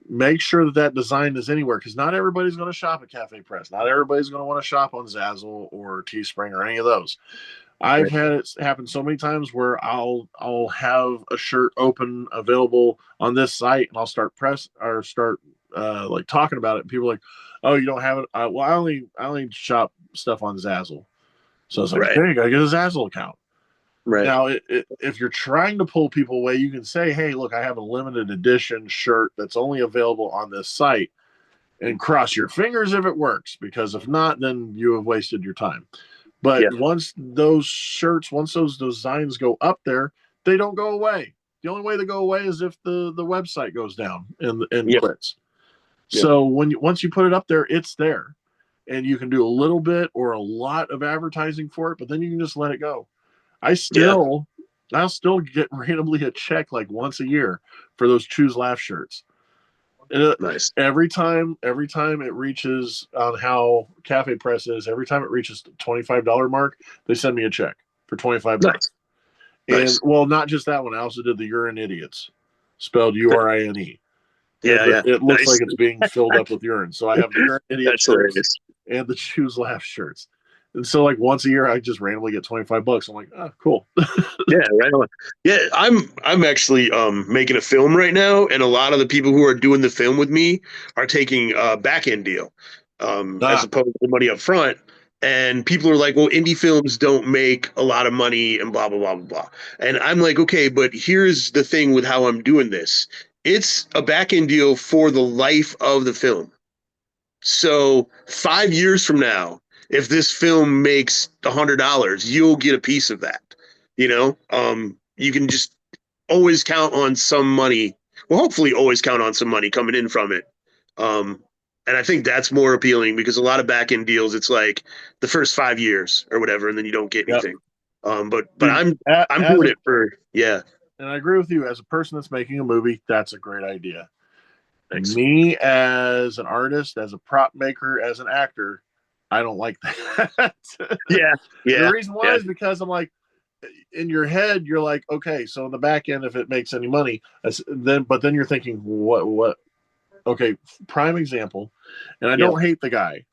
Make sure that design is anywhere, because not everybody's going to shop at Cafe Press. Not everybody's going to want to shop on Zazzle or Teespring or any of those. I've had it happen so many times where I'll have a shirt open available on this site, and I'll start like talking about it. And people are like, "Oh, you don't have it?" Well, I only shop stuff on Zazzle, so it's like, "Hey, you gotta get a Zazzle account." Right. Now, if you're trying to pull people away, you can say, "Hey, look, I have a limited edition shirt that's only available on this site," and cross your fingers if it works, because if not, then you have wasted your time. But once those designs go up there, they don't go away. The only way they go away is if the website goes down and quits. So once you put it up there, it's there, and you can do a little bit or a lot of advertising for it, but then you can just let it go. I'll still get randomly a check like once a year for those Choose Laugh shirts. Nice. Every time it reaches on how Cafe Press is, every time it reaches the $25 mark, they send me a check for $25. Nice. And well, not just that one. I also did the Urine Idiots, spelled URINE. It looks like it's being filled up with urine. So I have the Urine Idiots shirts and the Choose Laugh shirts. And so, like, once a year, I just randomly get $25. I'm like, oh, cool. Yeah, right on. Yeah, I'm actually making a film right now, and a lot of the people who are doing the film with me are taking a back end deal, as opposed to money up front. And people are like, well, indie films don't make a lot of money and blah, blah, blah, blah, blah. And I'm like, okay, but here's the thing with how I'm doing this. It's a back end deal for the life of the film. So 5 years from now, if this film makes $100, you'll get a piece of that. You can just always count on some money. Well, hopefully always count on some money coming in from it. And I think that's more appealing, because a lot of back end deals, it's like the first 5 years or whatever, and then you don't get anything. But I'm doing it for, And I agree with you. As a person that's making a movie, that's a great idea. Thanks. Me as an artist, as a prop maker, as an actor, I don't like that. The reason why is because I'm like, in your head, you're like, okay, so in the back end, if it makes any money, but then you're thinking, what? Okay, prime example, and I don't hate the guy,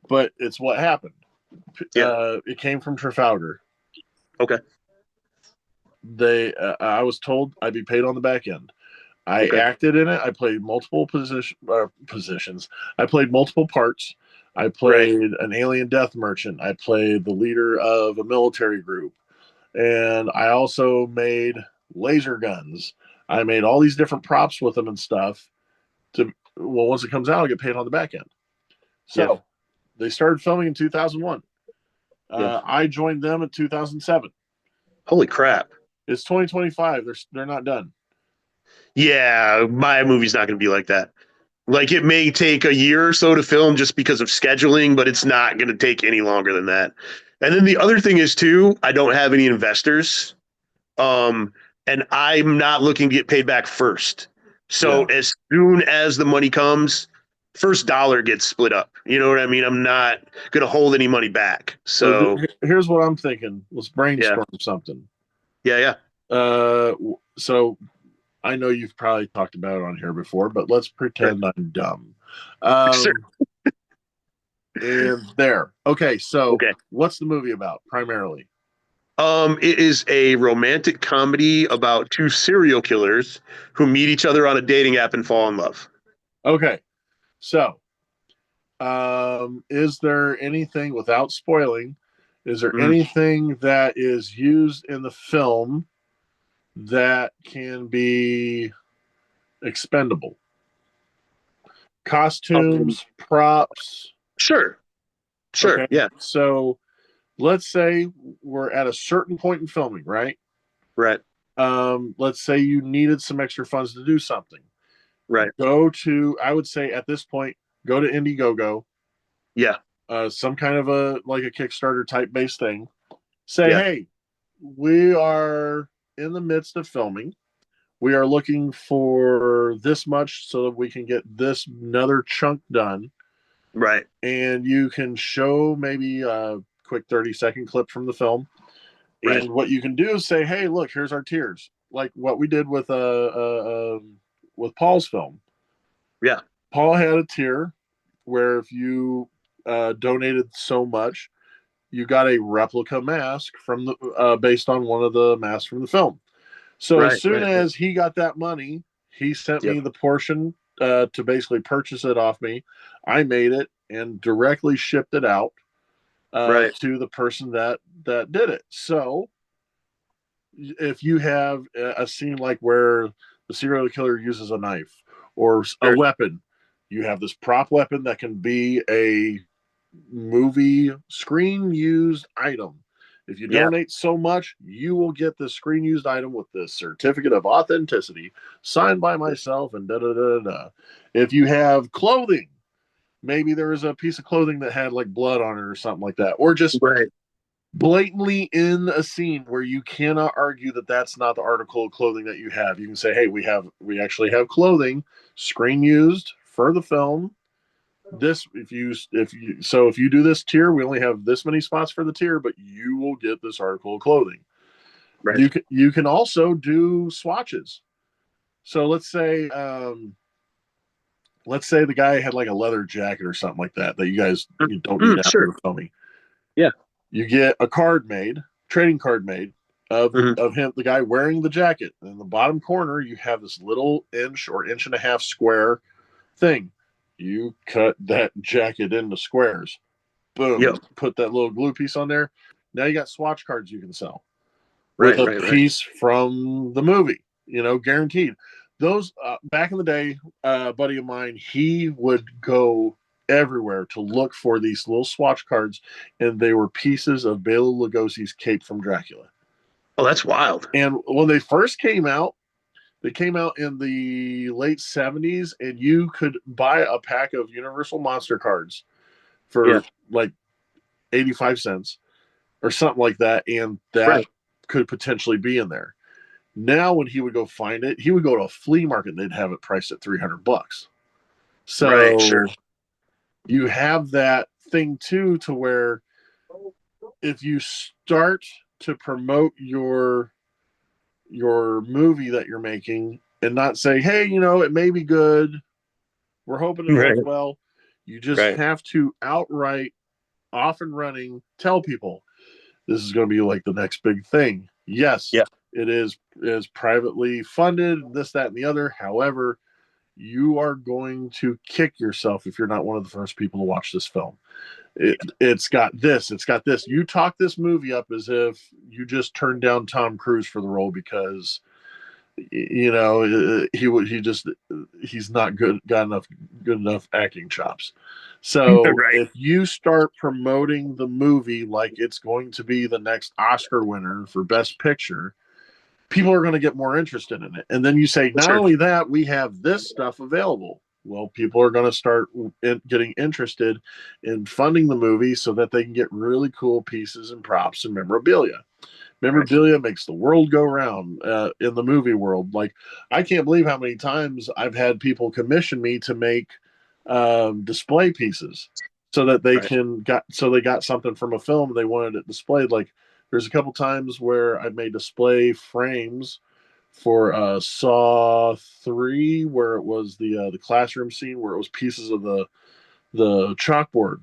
but it's what happened. It came from Trafalgar. Okay. I was told I'd be paid on the back end. I acted in it. I played multiple positions. I played multiple parts. I played an alien death merchant. I played the leader of a military group. And I also made laser guns. I made all these different props with them and stuff. Once it comes out, I'll get paid on the back end. So they started filming in 2001. I joined them in 2007. Holy crap. It's 2025. They're not done. Yeah, my movie's not going to be like that. Like, it may take a year or so to film just because of scheduling, but it's not going to take any longer than that. And then the other thing is, too, I don't have any investors, and I'm not looking to get paid back first. So as soon as the money comes, first dollar gets split up. You know what I mean? I'm not going to hold any money back. So here's what I'm thinking. Let's brainstorm something. Yeah. So I know you've probably talked about it on here before, but let's pretend I'm dumb. Sure. And there. Okay, so what's the movie about primarily? It is a romantic comedy about two serial killers who meet each other on a dating app and fall in love. Okay, so is there anything, without spoiling, is there anything that is used in the film that can be expendable. Costumes, props. Sure. Okay. Yeah. So let's say we're at a certain point in filming, right? Right. Let's say you needed some extra funds to do something. Right. I would say at this point, go to Indiegogo, Yeah. some kind of a Kickstarter type based thing. Say, Yeah. hey, we are in the midst of filming. We are looking for this much so that we can get this another chunk done. Right. And you can show maybe a quick 30-second clip from the film. Right. And what you can do is say, hey, look, here's our tiers. Like what we did with Paul's film. Yeah. Paul had a tier where if you donated so much, you got a replica mask from the based on one of the masks from the film. So as Right. soon Right. as he got that money, he sent Yep. me the portion to basically purchase it off me. I made it and directly shipped it out Right. to the person that did it. So if you have a scene like where the serial killer uses a knife or a Sure. weapon, you have this prop weapon that can be a movie screen used item. If you Yeah. donate so much, you will get this screen used item with this certificate of authenticity signed by myself and da da da da. If you have clothing, maybe there was a piece of clothing that had like blood on it or something like that, or just Right. blatantly in a scene where you cannot argue that that's not the article of clothing that you have. You can say, hey, we actually have clothing screen used for the film. This if you do this tier, we only have this many spots for the tier, but you will get this article of clothing. Right. You can also do swatches. So let's say the guy had like a leather jacket or something like that you don't need after Sure. the filming. Yeah. You get a card made, trading card made Mm-hmm. of him, the guy wearing the jacket. And in the bottom corner, you have this little inch or inch and a half square thing. You cut that jacket into squares. Boom. Yep. Put that little glue piece on there. Now you got swatch cards you can sell with Right. a Right. Right. piece from the movie, guaranteed. Those back in the day, a buddy of mine, he would go everywhere to look for these little swatch cards, and they were pieces of Bela Lugosi's cape from Dracula. Oh, that's wild. And when they came out in the late 70s, and you could buy a pack of Universal Monster cards Yeah. for like 85 cents or something like that, and that Right. could potentially be in there. Now, when he would go find it, he would go to a flea market and they'd have it priced at $300. Right. Sure. So you have that thing too, to where if you start to promote your movie that you're making and not say, hey, it may be good, we're hoping it Right. does well. You just Right. have to outright, off and running, tell people this is going to be like the next big thing. Yes, Yeah. it is privately funded, this, that, and the other. However, you are going to kick yourself if you're not one of the first people to watch this film. It's got this. It's got this. You talk this movie up as if you just turned down Tom Cruise for the role because he's not good enough acting chops. So Right. if you start promoting the movie like it's going to be the next Oscar winner for Best Picture, people are going to get more interested in it. And then you say, not Sure. only that, we have this stuff available. Well, people are going to start getting interested in funding the movie so that they can get really cool pieces and props and memorabilia. Right. Memorabilia makes the world go round in the movie world. Like, I can't believe how many times I've had people commission me to make display pieces so that Right. they got something from a film they wanted it displayed. Like, there's a couple times where I made display frames for Saw 3, where it was the classroom scene where it was pieces of the chalkboard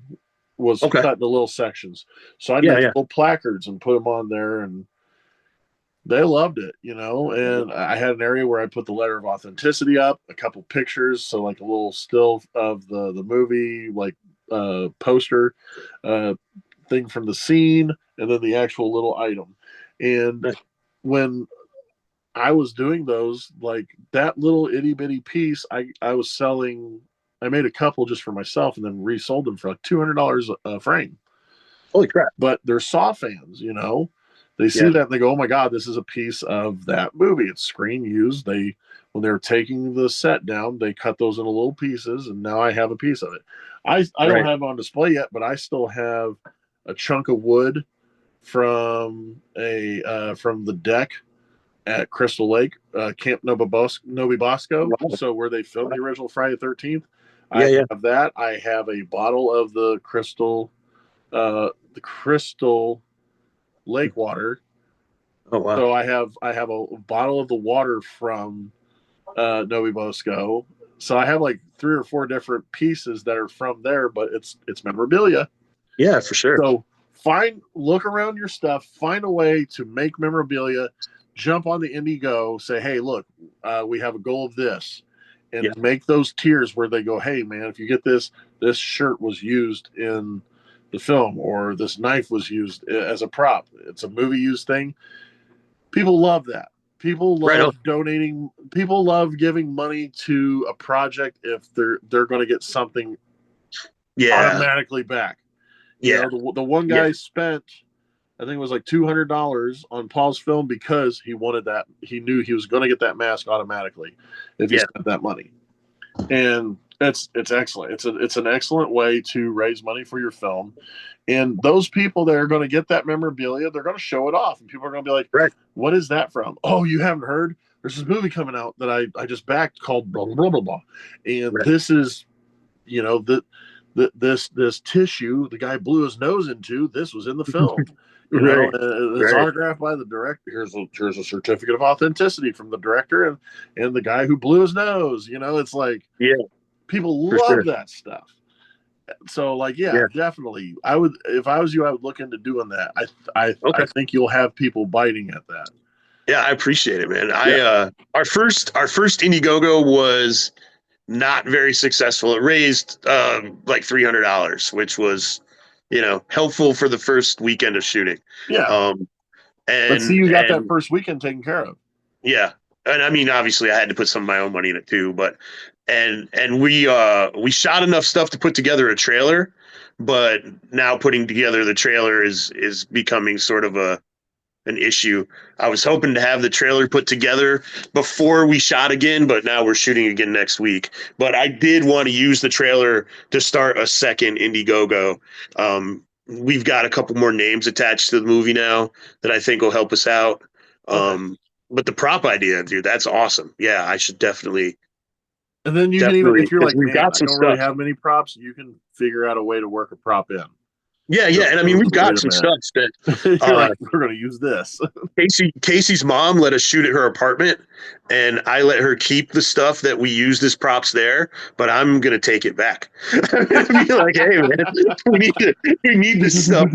was Okay. cut into little sections. So I'd Yeah. make Yeah. little placards and put them on there, and they loved it, And I had an area where I put the letter of authenticity up, a couple pictures, so like a little still of the movie, like poster, uh, thing from the scene, and then the actual little item. And Nice. when I was doing those, like that little itty bitty piece. I was selling. I made a couple just for myself, and then resold them for like $200 a frame. Holy crap! But they're Saw fans, you know. They see Yeah, that and they go, "Oh my god, this is a piece of that movie. It's screen used." They when they're taking the set down, they cut those into little pieces, and now I have a piece of it. I don't right. have it on display yet, but I still have a chunk of wood from the deck at Crystal Lake, Camp Novi Bosco. Wow. So where they filmed the original Friday the 13th, Yeah, I yeah. have that. I have a bottle of the crystal lake water. Oh wow. So I have a bottle of the water from Novi Bosco. So I have like 3 or 4 different pieces that are from there, but it's memorabilia. Yeah, for sure. So look around your stuff, find a way to make memorabilia, jump on the Indiegogo, say, hey, look, we have a goal of this, Yeah, and make those tiers where they go, hey, man, if you get this shirt was used in the film, or this knife was used as a prop. It's a movie used thing. People love that. People right on. love donating. People love giving money to a project if they're going to get something Yeah, automatically back. You yeah, know, the one yeah, guy spent, I think it was like $200 on Paul's film because he wanted that. He knew he was going to get that mask automatically if he yeah. spent that money, and it's excellent. It's an excellent way to raise money for your film, and those people that are going to get that memorabilia, they're going to show it off, and people are going to be like, Right, "What is that from? Oh, you haven't heard? There's this movie coming out that I just backed called blah blah blah blah, and right. this is, you know, this tissue the guy blew his nose into. This was in the film." You know, Right, it's right. autographed by the director. Here's a certificate of authenticity from the director and the guy who blew his nose. You know, it's like Yeah, people for love sure. that stuff. So, like, yeah, Yeah. definitely. I would, if I was you, I would look into doing that. I Okay. think you'll have people biting at that. Yeah, I appreciate it, man. Yeah. Our first Indiegogo was not very successful. It raised like $300, which was, helpful for the first weekend of shooting. Yeah. Um, But see, and you got that and first weekend taken care of. yeah, and I mean, obviously, I had to put some of my own money in it too. But and we shot enough stuff to put together a trailer, but now putting together the trailer is becoming sort of an issue. I was hoping to have the trailer put together before we shot again, but now we're shooting again next week. But I did want to use the trailer to start a second Indiegogo. We've got a couple more names attached to the movie now that I think will help us out. Okay. Um, but the prop idea, dude, that's awesome. Yeah, I should And then you can even, definitely, if you're because like, we've man, got I some don't really stuff. have many props, you can figure out a way to work a prop in. Yeah, yeah, and I mean, we've got Wait a some stuff that minute. You're uh, like, we're going to use this. Casey's mom let us shoot at her apartment, and I let her keep the stuff that we used as props there. But I'm gonna take it back. I'm gonna be like, hey man, we need this stuff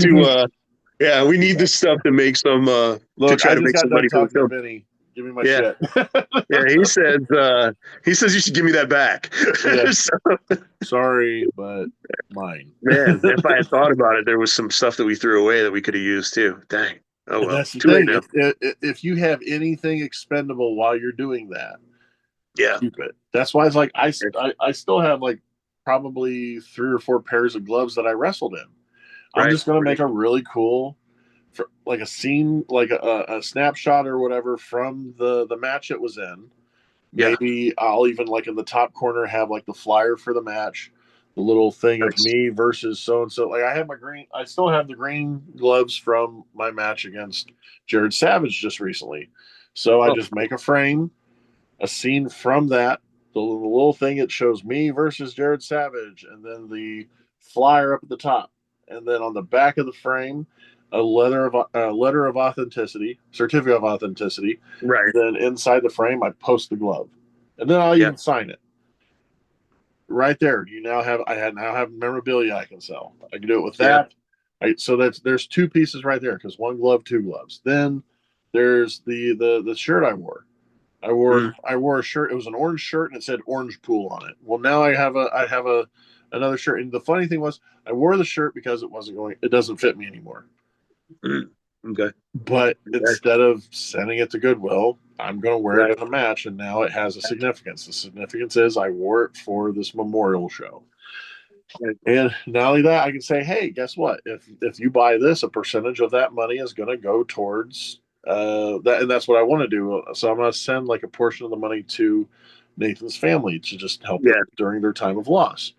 yeah, we need this stuff to make some to Look, try I to just make got some done money for the talking to film. Vinny. Give me my Yeah, shit. yeah. He says you should give me that back. Yeah. So, Sorry, but mine. man, if I had thought about it, there was some stuff that we threw away that we could have used too. Dang. Oh And well, that's the too late thing. now. If you have anything expendable while you're doing that, Yeah. keep it. That's why it's like I still have like probably 3 or 4 pairs of gloves that I wrestled in. I'm Right. just gonna Right. make a really cool, like a scene, like a snapshot or whatever from the match it was in. Yeah. Maybe I'll even like in the top corner have like the flyer for the match, the little thing of Nice. me versus so and so. Like I still have the green gloves from my match against Jared Savage just recently. So I Oh, just make a frame, a scene from that, the little thing it shows me versus Jared Savage, and then the flyer up at the top, and then on the back of the frame, a letter of authenticity, certificate of authenticity. right. Then inside the frame, I post the glove, and then I'll Yeah. even sign it right there. I now have memorabilia I can sell. I can do it with Yeah. that. So there's 2 pieces right there because one glove, 2 gloves. Then there's the shirt I wore. Mm. I wore a shirt. It was an orange shirt and it said Orange Pool on it. Well, now I have a another shirt. And the funny thing was, I wore the shirt because it wasn't going. It doesn't fit me anymore. Mm. Okay. But instead of sending it to Goodwill, I'm going to wear Right. it in a match, and now it has a significance. The significance is I wore it for this memorial show. Right. And not only that, I can say, hey, guess what? If you buy this, a percentage of that money is going to go towards that, and that's what I want to do. So I'm going to send like a portion of the money to Nathan's family to just help Yeah. them during their time of loss.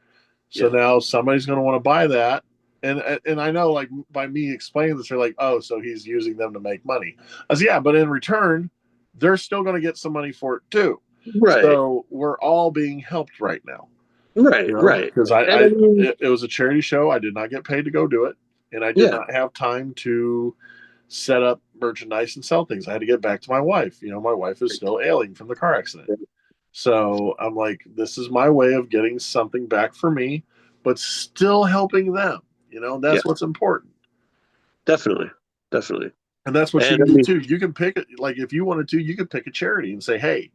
So Yeah. now somebody's going to want to buy that. And I know, like, by me explaining this, they're like, oh, so he's using them to make money. I said, yeah, but in return, they're still going to get some money for it too. Right. So we're all being helped right now, Right. you know, Right. because And I mean, it was a charity show. I did not get paid to go do it, and I did yeah. not have time to set up merchandise and sell things. I had to get back to my wife. You know, my wife is still ailing from the car accident. So I'm like, this is my way of getting something back for me, but still helping them. You know, Yeah. that's what's important. Definitely. Definitely. And that's what you And I can do mean, too. You can pick it, like, if you wanted to, you could pick a charity and say, hey,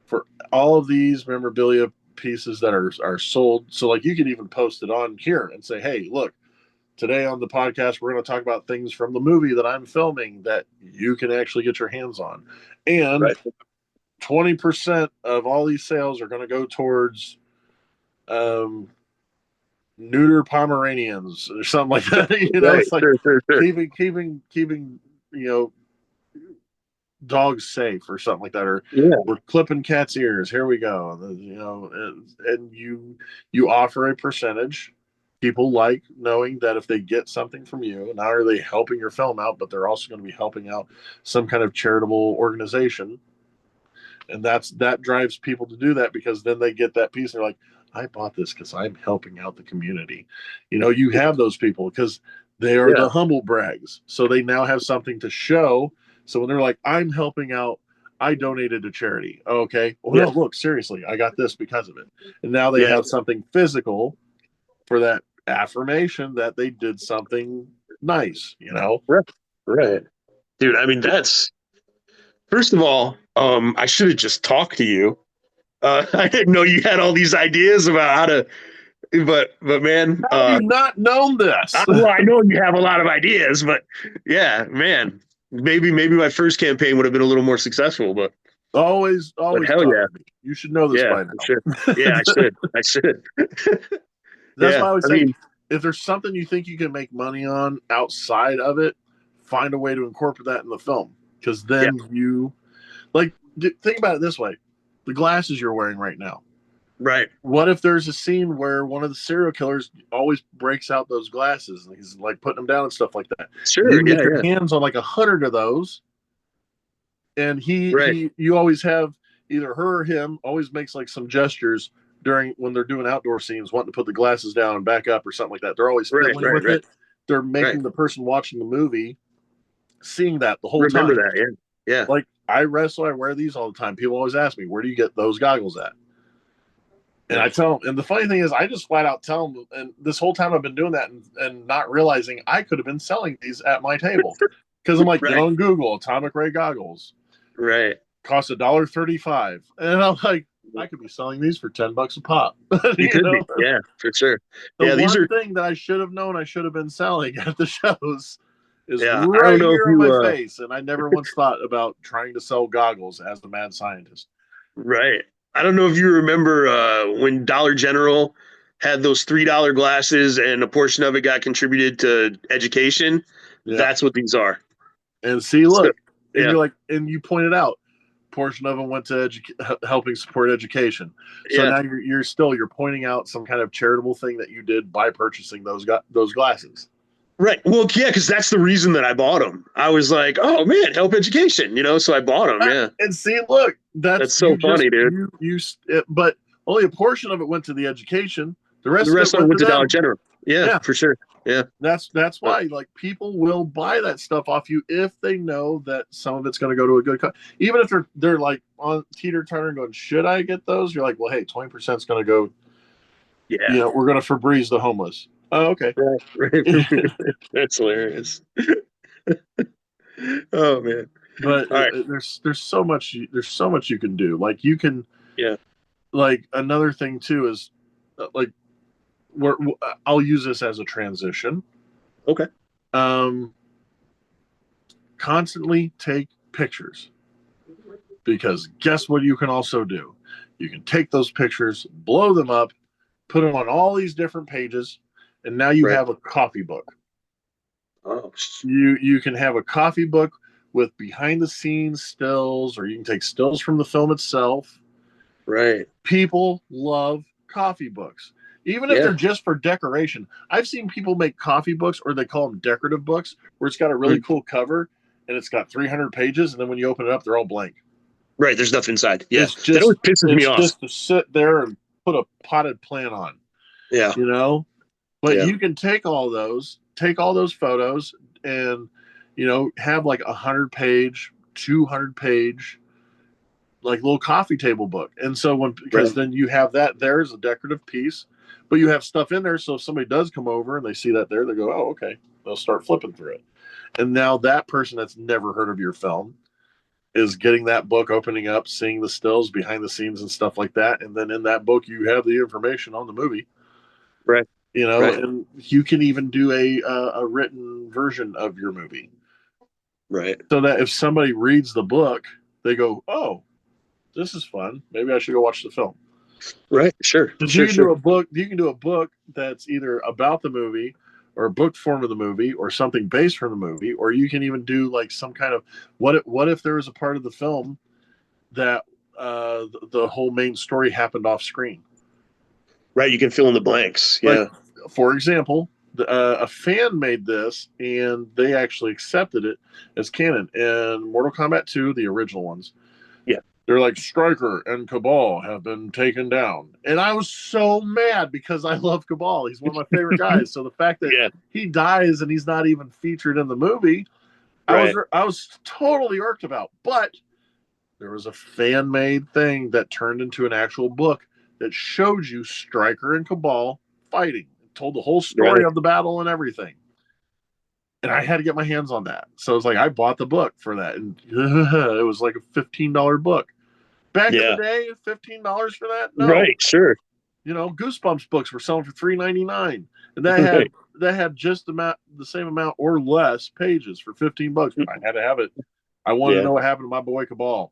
for all of these memorabilia pieces that are sold. So like you could even post it on here and say, hey, look, today on the podcast, we're going to talk about things from the movie that I'm filming that you can actually get your hands on. And right. 20% of all these sales are going to go towards um, neuter Pomeranians or something like that. You know, Right. it's like Sure. keeping, you know, dogs safe or something like that. Or Yeah. we're clipping cats' ears. Here we go. You know, and you offer a percentage. People like knowing that if they get something from you, not are they helping your film out, but they're also going to be helping out some kind of charitable organization, and that drives people to do that because then they get that piece. And they're like, I bought this because I'm helping out the community. You know, you have those people because they are Yeah. the humble brags, so they now have something to show. So when they're like, I'm helping out, I donated to charity. Oh, okay, well, Yeah. no, look, seriously, I got this because of it. And now they Yeah. have something physical for that affirmation that they did something nice, you know. Right. Right. Dude, I mean, that's first of all, I should have just talked to you. I didn't know you had all these ideas about how to, but man, How have you not known this? well, I know you have a lot of ideas, but yeah, man, maybe my first campaign would have been a little more successful, but Always hell talk yeah, to me. You should know this yeah, by I should, now. yeah, I should, That's why yeah, I always I say, mean, if there's something you think you can make money on outside of it, find a way to incorporate that in the film. Because yeah, then you, like, think about it this way: the glasses you're wearing right now. right, What if there's a scene where one of the serial killers always breaks out those glasses and he's like putting them down and stuff like that? You sure, can yeah, get your yeah, hands on like 100 of those, and right, you always have either her or him always makes like some gestures during when they're doing outdoor scenes, wanting to put the glasses down and back up or something like that. They're always right, fiddling right, with right, it. They're right. making the person watching the movie seeing that the whole Remember time. that, yeah, yeah, Like, I wrestle, I wear these all the time. People always ask me, where do you get those goggles at? And yeah, I tell them, and the funny thing is, I just flat out tell them, and this whole time I've been doing that and not realizing I could have been selling these at my table. Because I'm like, get right, on Google, atomic ray goggles right. cost $1.35, and I'm like, I could be selling these for $10 a pop. You You could know, be, yeah, for sure. the Yeah, these one are, thing that I should have known I should have been selling at the shows is yeah. I don't right know if here on you, my face, and I never once thought about trying to sell goggles as the mad scientist. right. I don't know if you remember when Dollar General had those $3 glasses and a portion of it got contributed to education. Yep. That's what these are. And see, So, look, and yeah, you're like, and you pointed out, portion of them went to helping support education. So yeah. now you're pointing out some kind of charitable thing that you did by purchasing those glasses. Right. Well, yeah, because that's the reason that I bought them. I was like, oh man, help education, so I bought them. Yeah. And see, look, that's That's so you just funny, dude. but only a portion of it went to the education. The The rest of it rest of it went went to to Dollar them. General. Yeah, Yeah, for sure. Yeah. that's Uh, why, like, people will buy that stuff off you if they know that some of it's going to go to a good even if they're like on teeter totter and going, should I get those? You're like, well, hey, 20% is going to go. yeah. We're going to Febreze the homeless. Oh, okay. Right. Right. That's hilarious. Oh man. But All right. there's so much you can do. Like, you can, Yeah. like, another thing too is, like, where I'll use this as a transition. Okay. Um, constantly take pictures, because guess what you can also do? You can take those pictures, blow them up, put them on all these different pages, and now you have a coffee book. Oh. You can have a coffee book with behind the scenes stills, or you can take stills from the film itself. Right. People love coffee books, even if they're just for decoration. I've seen people make coffee books, or they call them decorative books, where it's got a really cool cover and it's got 300 pages, and then when you open it up, they're all blank. Right, there's nothing inside. Yeah, that always pisses me off. It's just to sit there and put a potted plant on. Yeah, But you can take all those photos, and have like 100-page, 200-page, like little coffee table book. And so because then you have that there as a decorative piece, but you have stuff in there, so if somebody does come over and they see that there, they go, oh, okay, they'll start flipping through it. And now that person that's never heard of your film is getting that book, opening up, seeing the stills, behind the scenes and stuff like that. And then in that book, you have the information on the movie. Right. And you can even do a written version of your movie. Right. So that if somebody reads the book, they go, oh, this is fun. Maybe I should go watch the film. Right. Sure. You can do a book that's either about the movie, or a book form of the movie, or something based from the movie, or you can even do like some kind of what if there was a part of the film that the whole main story happened off screen. Right, you can fill in the blanks. Yeah. Like, for example, a fan made this, and they actually accepted it as canon. And Mortal Kombat 2, the original ones, they're like, Stryker and Cabal have been taken down. And I was so mad because I love Cabal. He's one of my favorite guys. So the fact that he dies and he's not even featured in the movie, I was totally irked about. But there was a fan-made thing that turned into an actual book that showed you Stryker and Cabal fighting. It told the whole story of the battle and everything. And I had to get my hands on that. So it was like, I bought the book for that. And it was like a $15 book. Back in the day, $15 for that? No. Right, sure. Goosebumps books were selling for $3.99, and that had just the same amount or less pages for $15. But I had to have it. I wanted to know what happened to my boy Cabal.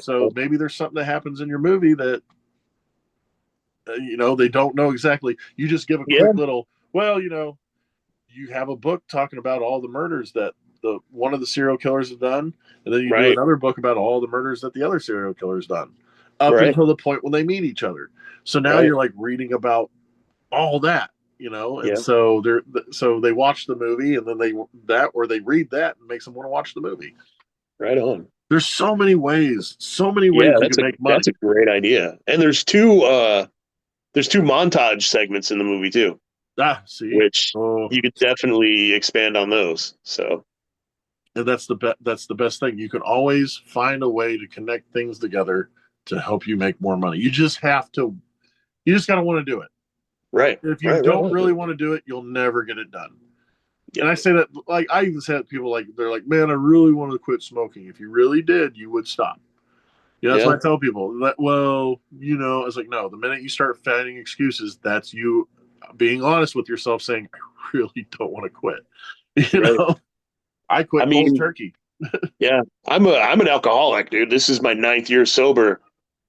So maybe there's something that happens in your movie that they don't know exactly. You just give a quick little. Well, you have a book talking about all the murders that one of the serial killers have done, and then you do another book about all the murders that the other serial killer's done, up until the point when they meet each other. So now you're like reading about all that, and so they watch the movie, and then they read that and makes them want to watch the movie. Right on. There's so many ways you can make money. That's a great idea. And there's two montage segments in the movie too. Which you could definitely expand on those. So, and that's the best thing. You can always find a way to connect things together to help you make more money. You just got to want to do it. Right. If you don't really want to do it, you'll never get it done. And I say that, like, I even said to people, like, they're like, man, I really wanted to quit smoking. If you really did, you would stop. That's what I tell people. That, I was like, no, the minute you start finding excuses, that's you being honest with yourself, saying, I really don't want to quit. I quit cold turkey. I'm an alcoholic, dude. This is my 9th year sober.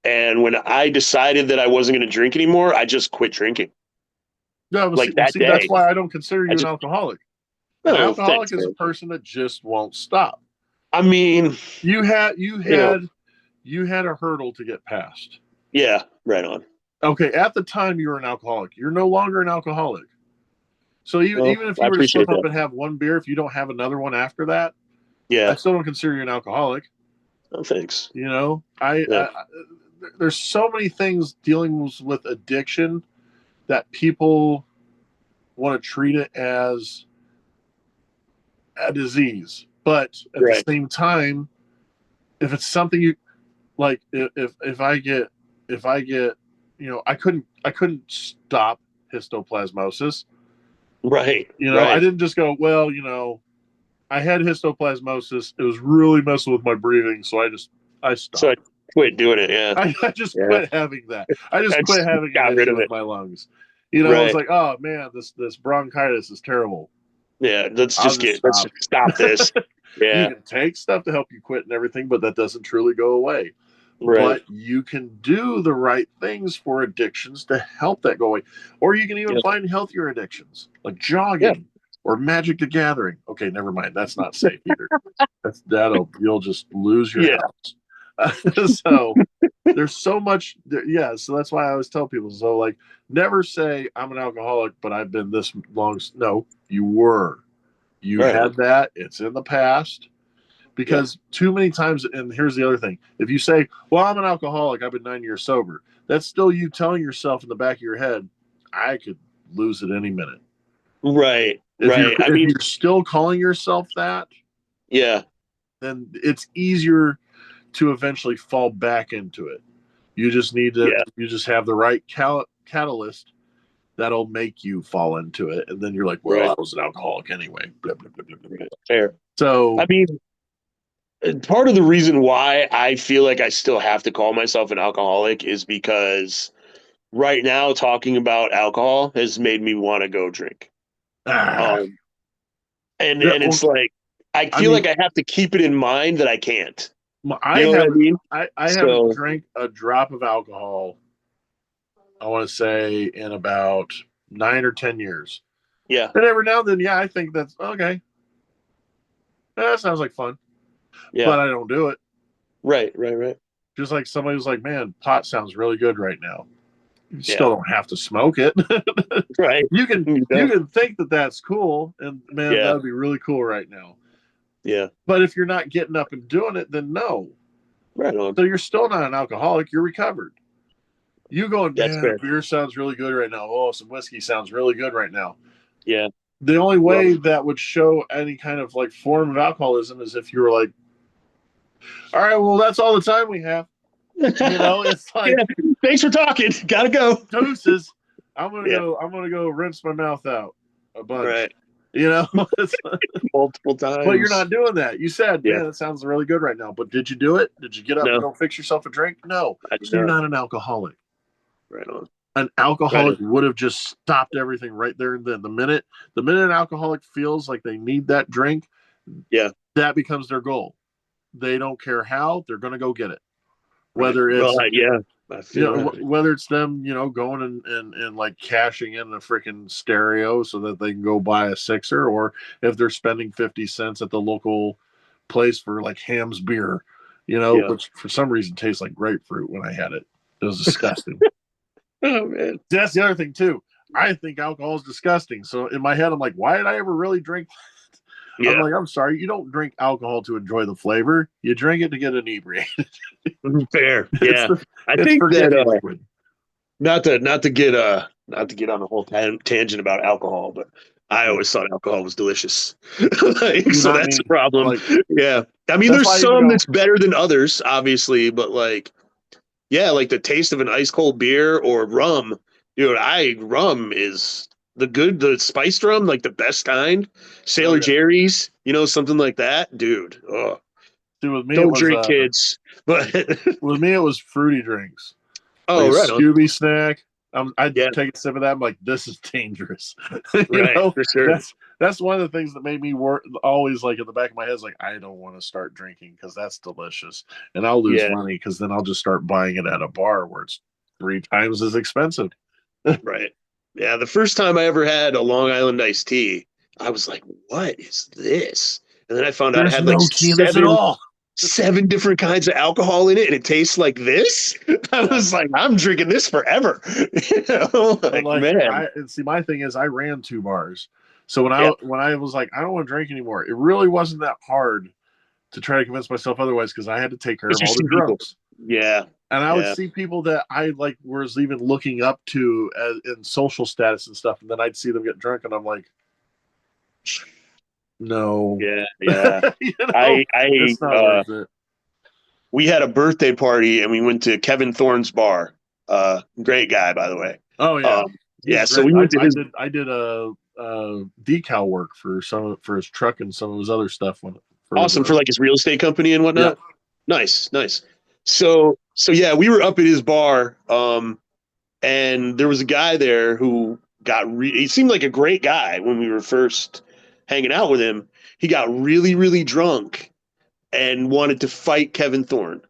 And when I decided that I wasn't going to drink anymore, I just quit drinking. No, that's why I don't consider you an alcoholic. An alcoholic is a person that just won't stop. I mean, you had a hurdle to get past. Yeah, right on. Okay, at the time you were an alcoholic. You're no longer an alcoholic. So even if you were to slip up and have one beer, if you don't have another one after that, I still don't consider you an alcoholic. Oh, thanks. There's so many things dealing with addiction that people want to treat it as a disease, but at the same time, if it's something you like, if I get, I couldn't stop histoplasmosis. Right. I didn't just go, well, I had histoplasmosis. It was really messing with my breathing, so I stopped. So I quit doing it. Yeah. I just quit having that. I just quit having an issue with my lungs. I was like, oh man, this bronchitis is terrible. Yeah, let's just stop this. You Yeah. can take stuff to help you quit and everything, but that doesn't truly go away. Right. But you can do the right things for addictions to help that go away. Or you can even Yep. find healthier addictions like Yeah. jogging or Magic the Gathering. Okay, never mind. That's not safe either. You'll just lose your Yeah. house. So there's so much. Yeah. So that's why I always tell people. So like, never say I'm an alcoholic, but I've been this long. No, you were. You Right had on. that. It's in the past. Yep. Because too many times, and here's the other thing: if you say, "Well, I'm an alcoholic. I've been 9 years sober," that's still you telling yourself in the back of your head, "I could lose it any minute." Right. If you're Right. I if mean, you're still calling yourself that, yeah. then it's easier to eventually fall back into it. You just need to. Yeah. You just have the right catalyst that'll make you fall into it, and then you're like, "Well, Right. I was an alcoholic anyway." Blah blah blah blah blah. Blah. Fair. I So, mean, part of the reason why I feel like I still have to call myself an alcoholic is because right now talking about alcohol has made me want to go drink. ah, Um, and well, it's like I I feel mean, like I have to keep it in mind that I can't. I You know what I haven't mean? I haven't So drank a drop of alcohol, I want to say, in about 9 or 10 years. yeah, And every now and then, yeah, I think that's okay. That sounds like fun, yeah, but I don't do it. right, Just like somebody was like, "Man, pot sounds really good right now." You yeah, still don't have to smoke it. right. you can You you don't. can think that that's cool, and man, that Yeah, would be really cool right now. yeah, But if you're not getting up and doing it, then no. right on. So you're still not an alcoholic. You're recovered. You going, That's man, fair. beer sounds really good right now. Oh, some whiskey sounds really good right now. Yeah, The only well, way that would show any kind of like form of alcoholism is if you were like, all right, well, that's all the time we have. It's like yeah. Thanks for talking. Gotta go. doses. I'm gonna Yeah, go. I'm gonna go rinse my mouth out a bunch. right. You know, Multiple but you're times. not doing that. You said, Yeah, man, that sounds really good right now. But did you do it? Did you get up and no, go fix yourself a drink? No. I did So you're not. not an alcoholic. Right on. An Right alcoholic on. would have just stopped everything right there and then. The minute an alcoholic feels like they need that drink, Yeah, that becomes their goal. They don't care how, they're going to go get it. right. Whether Well, it's yeah, I feel that. whether it's them, going and like cashing in a freaking stereo so that they can go buy a sixer, or if they're spending 50 cents at the local place for like Ham's beer, Yeah. which for some reason tastes like grapefruit when I had it. It was disgusting. Oh man. That's the other thing too. I think alcohol is disgusting. So in my head, I'm like, why did I ever really drink? I'm Yeah. like, I'm sorry, you don't drink alcohol to enjoy the flavor. You drink it to get inebriated. Fair. it's Yeah. the I it's think that forget me liquid. not to get on a whole tangent about alcohol, but I Yeah. always thought alcohol was delicious. Do So not that's a mean problem. like Yeah. I mean, that's there's why I even some go. that's better than others, obviously, but like, yeah, like the taste of an ice cold beer or rum, dude, rum is the spiced rum, like the best kind. Oh Sailor yeah. Jerry's, something like that, dude. Oh, See, with me it don't was drink, kids. But fruity drinks, like a oh, right on. Scooby snack. I'd Yeah, take a sip of that. I'm like, this is dangerous. right, for sure. That's one of the things that made me work. Always like in the back of my head is like, I don't want to start drinking because that's delicious, and I'll lose Yeah, money because then I'll just start buying it at a bar where it's 3 times as expensive. right. Yeah, the first time I ever had a Long Island iced tea, I was like, "What is this?" And then I found out it There's had like no tea in this at all. seven different kinds of alcohol in it, and it tastes like this. I Yeah. was like, "I'm drinking this forever." But Like, like man, I and see my thing is I ran 2 bars. So when yeah, I was like, I don't want to drink anymore, it really wasn't that hard to try to convince myself otherwise because I had to take care because of you all the see people. drunks. Yeah, And I would yeah, see people that I like was even looking up to in social status and stuff, and then I'd see them get drunk, and I'm like, no, yeah, yeah. you I, know, I, it's not worth it. we had a birthday party and we went to Kevin Thorne's bar. Great guy, by the way. Oh yeah, Um, he's yeah, so great. we went to his. I did a decal work for for his truck and some of his other stuff for Awesome for the like his real estate company and yeah. whatnot. Nice, nice. So yeah, we were up at his bar, and there was a guy there who he seemed like a great guy when we were first hanging out with him. he got really, really drunk and wanted to fight Kevin Thorne.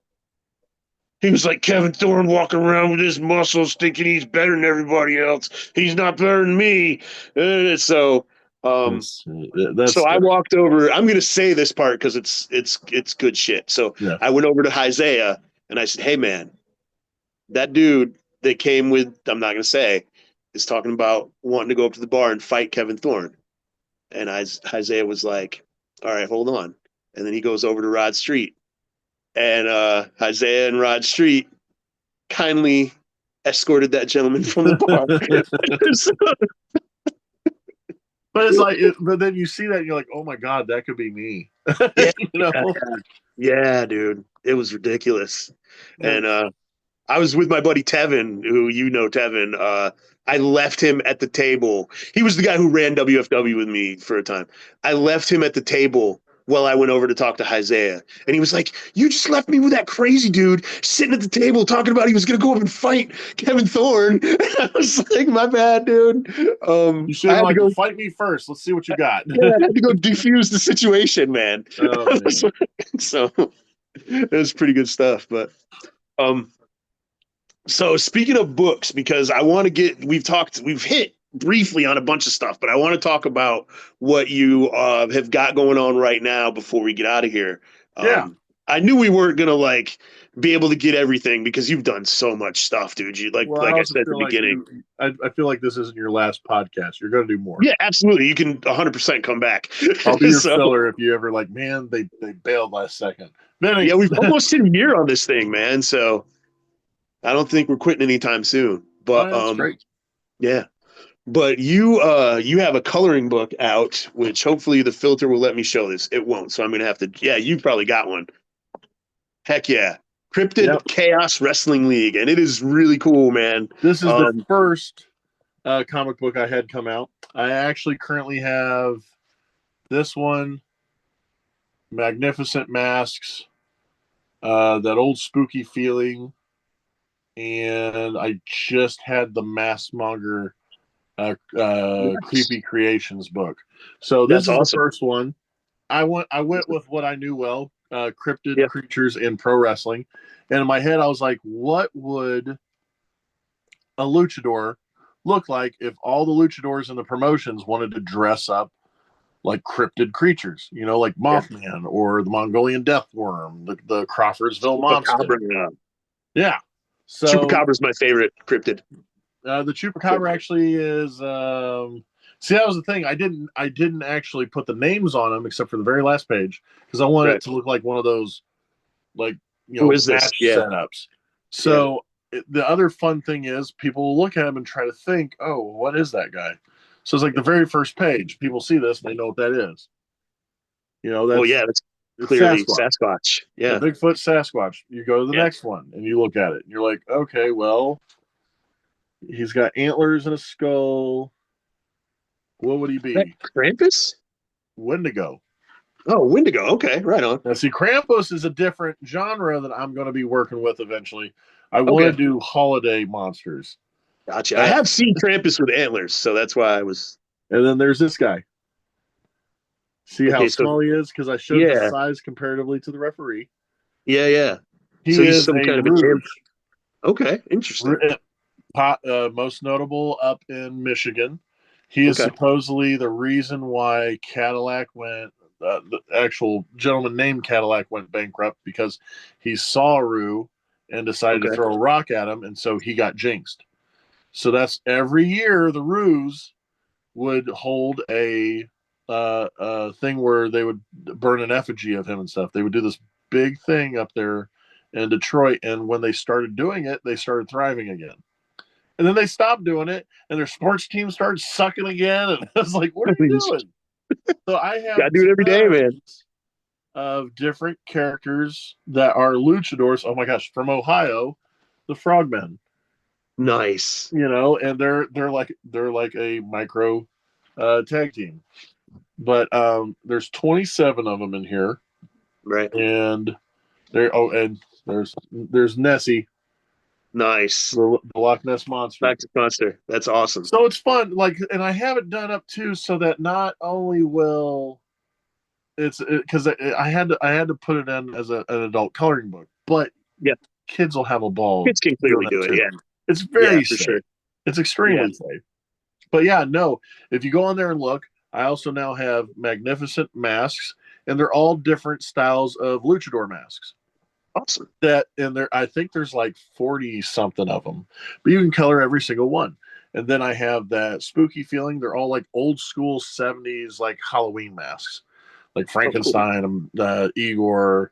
He was like, Kevin Thorne walking around with his muscles thinking he's better than everybody else. He's not better than me. So That's I walked over. I'm going to say this part because it's good shit. So yeah. I went over to Isaiah and I said, hey, man, that dude that came with, I'm not going to say, is talking about wanting to go up to the bar and fight Kevin Thorne. And Isaiah was like, all right, hold on. And then he goes over to Rod Street. And Isaiah and Rod Street kindly escorted that gentleman from the bar. But it's like, but then you see that and you're like, oh my God, that could be me. Yeah, you know? yeah, dude, it was ridiculous. And I was with my buddy Tevin, who you know, Tevin. I left him at the table. He was the guy who ran WFW with me for a time. I left him at the table while I went over to talk to Isaiah. And he was like, you just left me with that crazy dude sitting at the table talking about he was going to go up and fight Kevin Thorne. I was like, my bad, dude. You should have go fight me first. Let's see what you got. Yeah, I had to go defuse the situation, man. Oh, man. So it was pretty good stuff. But so speaking of books, because I want to we've hit briefly on a bunch of stuff, but I want to talk about what you have got going on right now before we get out of here. Yeah. I knew we weren't gonna like be able to get everything because you've done so much stuff, dude. You like I said at the beginning. I feel like this isn't your last podcast. You're gonna do more. Yeah, absolutely. You can 100% come back. I'll be your filler if you ever like, man, they bailed last second. Vinny. Yeah, we've almost hit a year on this thing, man. So I don't think we're quitting anytime soon. But that's great. Yeah. But you have a coloring book out, which hopefully the filter will let me show this. It won't, so I'm gonna have to. Yeah, you probably got one. Heck yeah, Cryptid Chaos Wrestling League, and it is really cool, man. This is the first comic book I had come out. I actually currently have this one, Magnificent Masks, that old spooky feeling, and I just had the Maskmonger Creepy Creations book. So this is awesome. The first one. I went with what I knew well, cryptid creatures in pro wrestling. And in my head, I was like, what would a luchador look like if all the luchadors in the promotions wanted to dress up like cryptid creatures, you know, like Mothman or the Mongolian Death Worm, the Crawfordsville Monster. Yeah. So Chupacabra is my favorite cryptid. The Chupacabra actually is. See, that was the thing. I didn't actually put the names on them except for the very last page because I wanted it to look like one of those, like, you know, match setups. So the other fun thing is people will look at him and try to think, oh, what is that guy? So it's like the very first page. People see this and they know what that is. You know, that's clearly Sasquatch. Yeah, the Bigfoot Sasquatch. You go to the next one and you look at it and you're like, okay, well, he's got antlers and a skull. What would he be? Krampus? Wendigo. Oh, Wendigo. Okay, right on. Now, see, Krampus is a different genre that I'm going to be working with eventually. I want to do holiday monsters. Gotcha. I have seen Krampus with antlers, so that's why I was. And then there's this guy. See how small he is? Because I showed the size comparatively to the referee. Yeah, yeah. He is some kind of a champ. Okay, interesting. Most notable up in Michigan. He is supposedly the reason why Cadillac went, the actual gentleman named Cadillac went bankrupt because he saw Rue and decided to throw a rock at him, and so he got jinxed. So that's every year the Rues would hold a thing where they would burn an effigy of him and stuff. They would do this big thing up there in Detroit, and when they started doing it, they started thriving again. And then they stopped doing it, and their sports team started sucking again. And I was like, "What are you doing?" So I have gotta do it every day, man. Of different characters that are luchadors. Oh my gosh, from Ohio, the Frogmen. Nice. You know, and they're like a micro tag team. But there's 27 of them in here, right? And there's Nessie. Nice. The Loch Ness Monster. That's awesome. So it's fun. Like, and I have it done up too, so that not only will it's because I had to put it in as an adult coloring book, but Yeah. kids will have a ball Kids can doing clearly that do it. too. Yeah. It's Yeah, very for safe. sure. It's Yeah. extremely safe. But yeah, no, if you go on there and look, I also now have magnificent masks, and they're all different styles of luchador masks. Awesome. That in there, I think there's like 40 something of them, but you can color every single one. And then I have that spooky feeling. They're all like old school 70s, like Halloween masks, like Frankenstein, Igor,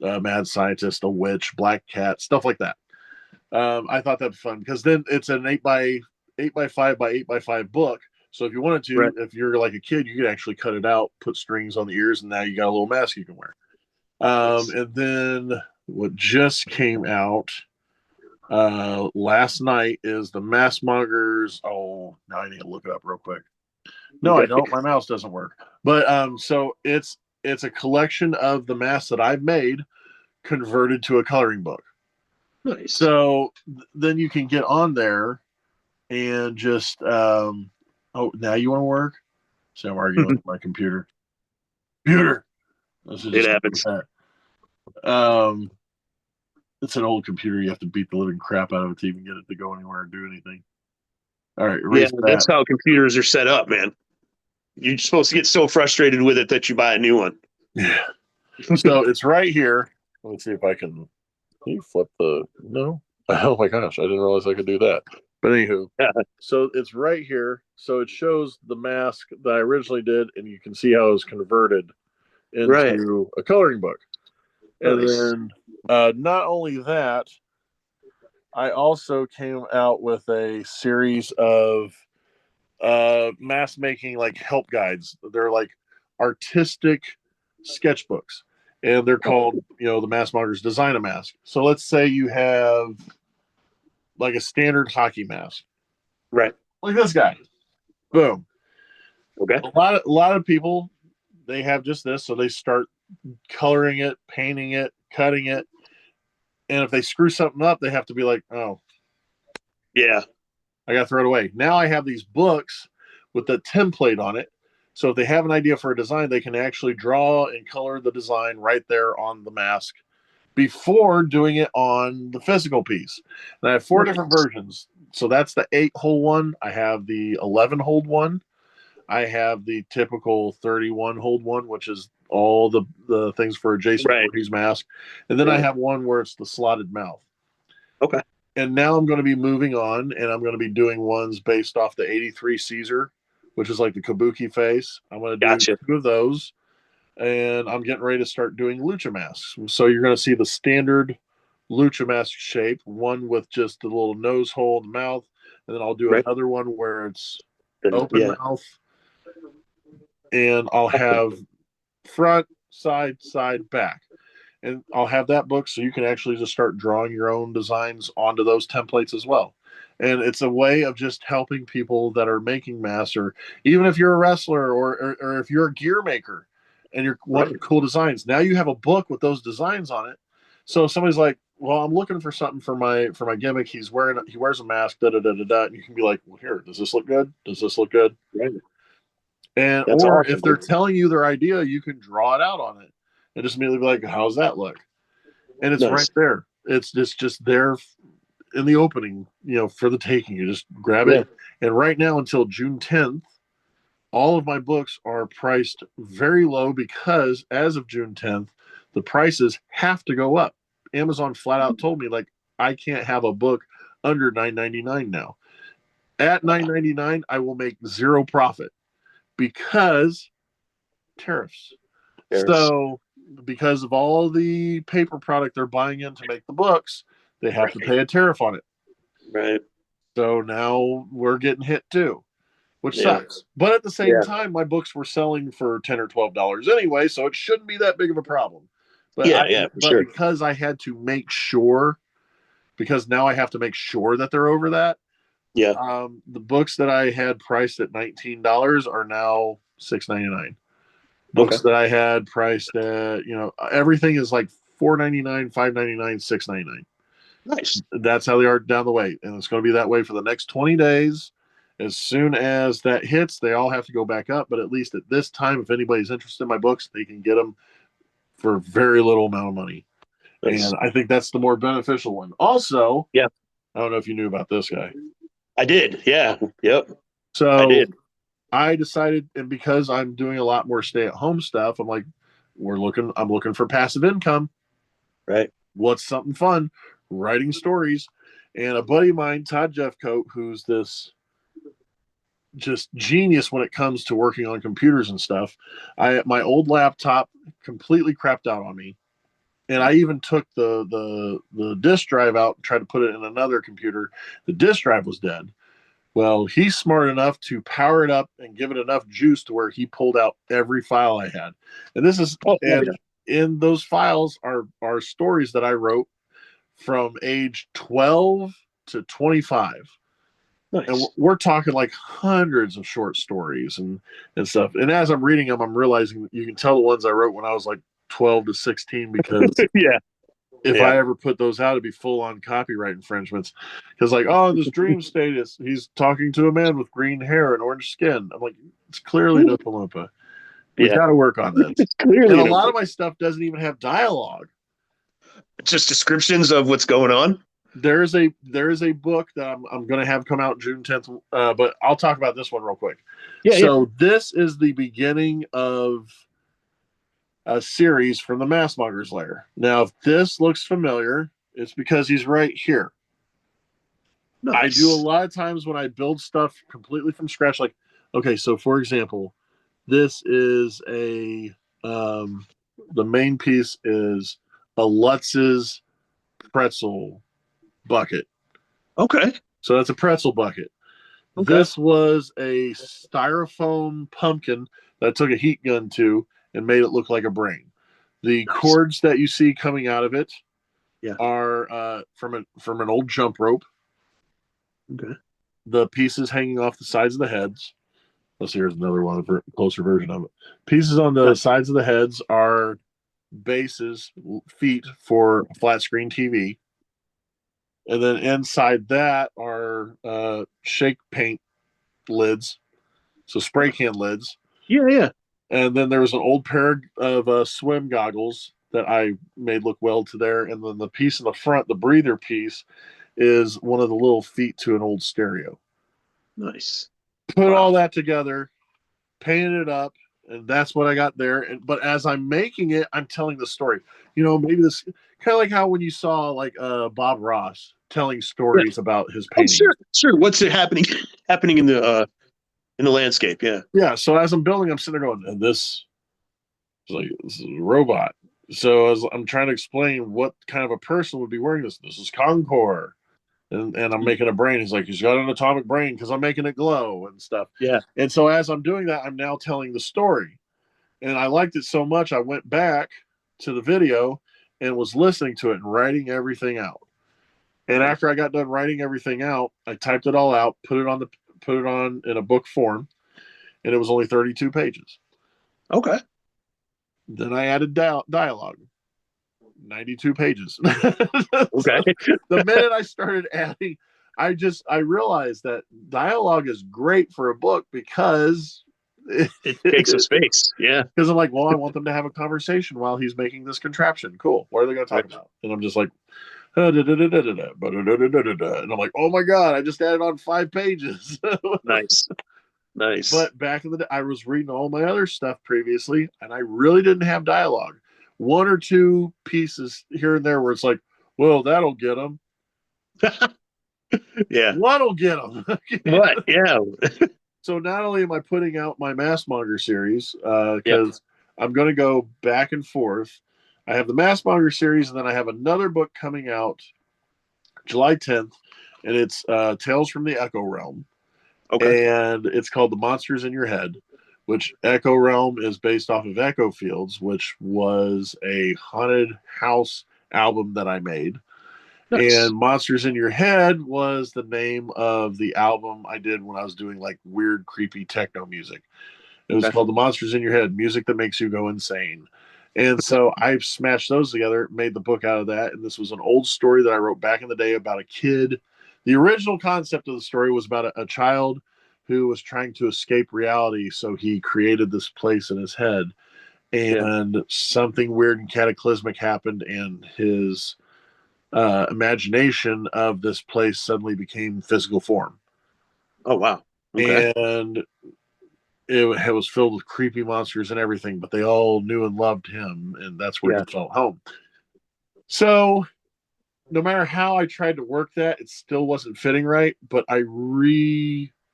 Mad Scientist, a witch, Black Cat, stuff like that. I thought that'd be fun because then it's an 8x5 by 8x5 book. So if you wanted to, Right. if you're like a kid, you could actually cut it out, put strings on the ears, and now you got a little mask you can wear. Nice. And then what just came out last night is the Mask Mongers. Oh, now I need to look it up real quick. No, I don't. My mouse doesn't work. But so it's a collection of the masks that I've made converted to a coloring book. Nice. So then you can get on there and just oh, now you want to work? So I'm arguing with my computer. It happens. It's an old computer. You have to beat the living crap out of it to even get it to go anywhere or do anything. All right, Yeah, erase that's that. how computers are set up, man. You're supposed to get so frustrated with it that you buy a new one. Yeah. So it's right here. Let's see if I can. Can you flip the? No. Oh my gosh! I didn't realize I could do that. But anywho, Yeah. so it's right here. So it shows the mask that I originally did, and you can see how it was converted into a coloring book. And Nice. then not only that, I also came out with a series of mask making like help guides. They're like artistic sketchbooks, and they're called the Mask Mongers Design a Mask. So let's say you have like a standard hockey mask, Right. like this guy. Boom. Okay. A lot of people, they have just this, so they start coloring it, painting it, cutting it, and if they screw something up, they have to be like, oh, yeah, I got to throw it away. Now I have these books with the template on it. So if they have an idea for a design, they can actually draw and color the design right there on the mask before doing it on the physical piece. And I have four different versions. So that's the 8-hole one. I have the 11-hole one. I have the typical 31-hole one, which is all the things for a Jason Voorhees mask. And then I have one where it's the slotted mouth. Okay. And now I'm going to be moving on, and I'm going to be doing ones based off the 83 Caesar, which is like the kabuki face. I'm going to do 2 of those, and I'm getting ready to start doing lucha masks. So you're going to see the standard lucha mask shape, one with just the little nose hole in the mouth, and then I'll do another one where it's open mouth, and I'll have front, side, back. And I'll have that book so you can actually just start drawing your own designs onto those templates as well. And it's a way of just helping people that are making masks, or even if you're a wrestler or if you're a gear maker and you're wanting cool designs. Now you have a book with those designs on it. So if somebody's like, well, I'm looking for something for my gimmick. He wears a mask, and you can be like, well, here, does this look good? Does this look good? Right. And That's or awesome, if they're telling you their idea, you can draw it out on it and just immediately be like, how's that look? And it's right there. It's just there in the opening, for the taking. You just grab it. And right now until June 10th, all of my books are priced very low because as of June 10th, the prices have to go up. Amazon flat out told me, like, I can't have a book under $9.99 now. At $9.99, I will make zero profit because tariffs. So because of all the paper product they're buying in to make the books, they have to pay a tariff on it. Right. So now we're getting hit too, which sucks. But at the same time, my books were selling for $10 or $12 anyway, so it shouldn't be that big of a problem. But because I had to make sure, because now I have to make sure that they're over that. Yeah. The books that I had priced at $19 are now $6.99. Books that I had priced at, everything is like $4.99, $5.99, $6.99. Nice. That's how they are down the way, and it's going to be that way for the next 20 days. As soon as that hits, they all have to go back up. But at least at this time, if anybody's interested in my books, they can get them for very little amount of money. Nice. And I think that's the more beneficial one. Also, yeah, I don't know if you knew about this guy. I did. Yeah. Yep. So I did. I decided, and because I'm doing a lot more stay-at-home stuff, I'm like, I'm looking for passive income. Right. What's something fun? Writing stories. And a buddy of mine, Todd Jeffcoat, who's this just genius when it comes to working on computers and stuff. My old laptop completely crapped out on me. And I even took the disk drive out and tried to put it in another computer. The disk drive was dead. Well, he's smart enough to power it up and give it enough juice to where he pulled out every file I had. And this is in those files are stories that I wrote from age 12 to 25. Nice. And we're talking like hundreds of short stories and stuff. And as I'm reading them, I'm realizing you can tell the ones I wrote when I was like 12 to 16 because if I ever put those out, it'd be full on copyright infringements. Because like, oh, this dream status, he's talking to a man with green hair and orange skin. I'm like, it's clearly Oompa Loompa. We've got to work on this. And a lot of my stuff doesn't even have dialogue. Just descriptions of what's going on. There is a book that I'm going to have come out June 10th, but I'll talk about this one real quick. This is the beginning of a series from the Massmonger's Lair. Now, if this looks familiar, it's because he's right here. Nice. I do a lot of times when I build stuff completely from scratch, like, okay, so for example, this is the main piece is a Lutz's pretzel bucket. Okay. So that's a pretzel bucket. Okay. This was a styrofoam pumpkin that I took a heat gun to and made it look like a brain. The cords that you see coming out of it are from an old jump rope. Okay. The pieces hanging off the sides of the heads. Let's see, here's another one, a closer version of it. Pieces on the sides of the heads are bases, feet for a flat screen TV. And then inside that are shake paint lids, so spray can lids. Yeah. And then there was an old pair of swim goggles that I made look well to there. And then the piece in the front, the breather piece, is one of the little feet to an old stereo. Nice. Put all that together, painted it up, and that's what I got there. But as I'm making it, I'm telling the story. You know, maybe this kind of like how when you saw like Bob Ross telling stories about his painting. Oh, sure. What's it happening in the landscape? Yeah. So as I'm building, I'm sitting there going, and this is a robot. So as I'm trying to explain what kind of a person would be wearing this. This is Concor. And I'm making a brain. He's like, he's got an atomic brain because I'm making it glow and stuff. Yeah. And so as I'm doing that, I'm now telling the story. And I liked it so much, I went back to the video and was listening to it and writing everything out. And after I got done writing everything out, I typed it all out, put it on in a book form, and it was only 32 pages. Okay. Then I added dialogue. 92 pages. Okay. The minute I started adding, I realized that dialogue is great for a book because it takes some space. Yeah. Because I'm like, well, I want them to have a conversation while he's making this contraption. Cool. What are they going to talk about? And I'm just like, and I'm like, oh my God, I just added on 5 pages. Nice. But back in the day, I was reading all my other stuff previously, and I really didn't have dialogue. 1 or 2 pieces here and there where it's like, well, that'll get them. Yeah. What'll get them? What? Yeah. So not only am I putting out my Massmonger series, because I'm going to go back and forth. I have the Massmonger series, and then I have another book coming out July 10th, and it's Tales from the Echo Realm. Okay. And it's called The Monsters in Your Head, which Echo Realm is based off of Echo Fields, which was a haunted house album that I made. Nice. And Monsters in Your Head was the name of the album I did when I was doing like weird, creepy techno music. It was called The Monsters in Your Head, music that makes you go insane. And so I smashed those together, made the book out of that. And this was an old story that I wrote back in the day about a kid. The original concept of the story was about a child who was trying to escape reality, so he created this place in his head, and something weird and cataclysmic happened, and his imagination of this place suddenly became physical form. Oh, wow. Okay. And it was filled with creepy monsters and everything, but they all knew and loved him, and that's where he felt home. So no matter how I tried to work that, it still wasn't fitting right, but I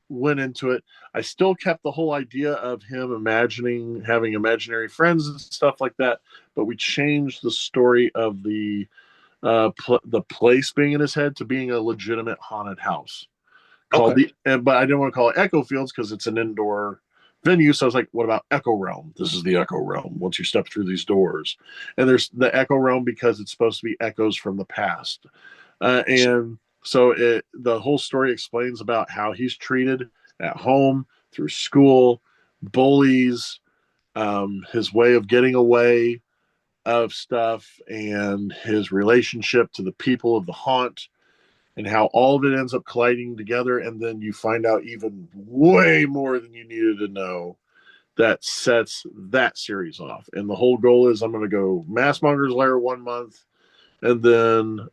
went into it. I still kept the whole idea of him imagining having imaginary friends and stuff like that, but we changed the story of the place being in his head to being a legitimate haunted house called but I didn't want to call it Echo Fields because it's an indoor venue. So I was like, what about Echo Realm? This is the Echo Realm once you step through these doors. And there's the Echo Realm because it's supposed to be echoes from the past. And so the whole story explains about how he's treated at home, through school, bullies, his way of getting away of stuff, and his relationship to the people of the haunt, and how all of it ends up colliding together. And then you find out even way more than you needed to know that sets that series off. And the whole goal is I'm going to go Massmonger's Lair 1 month, and then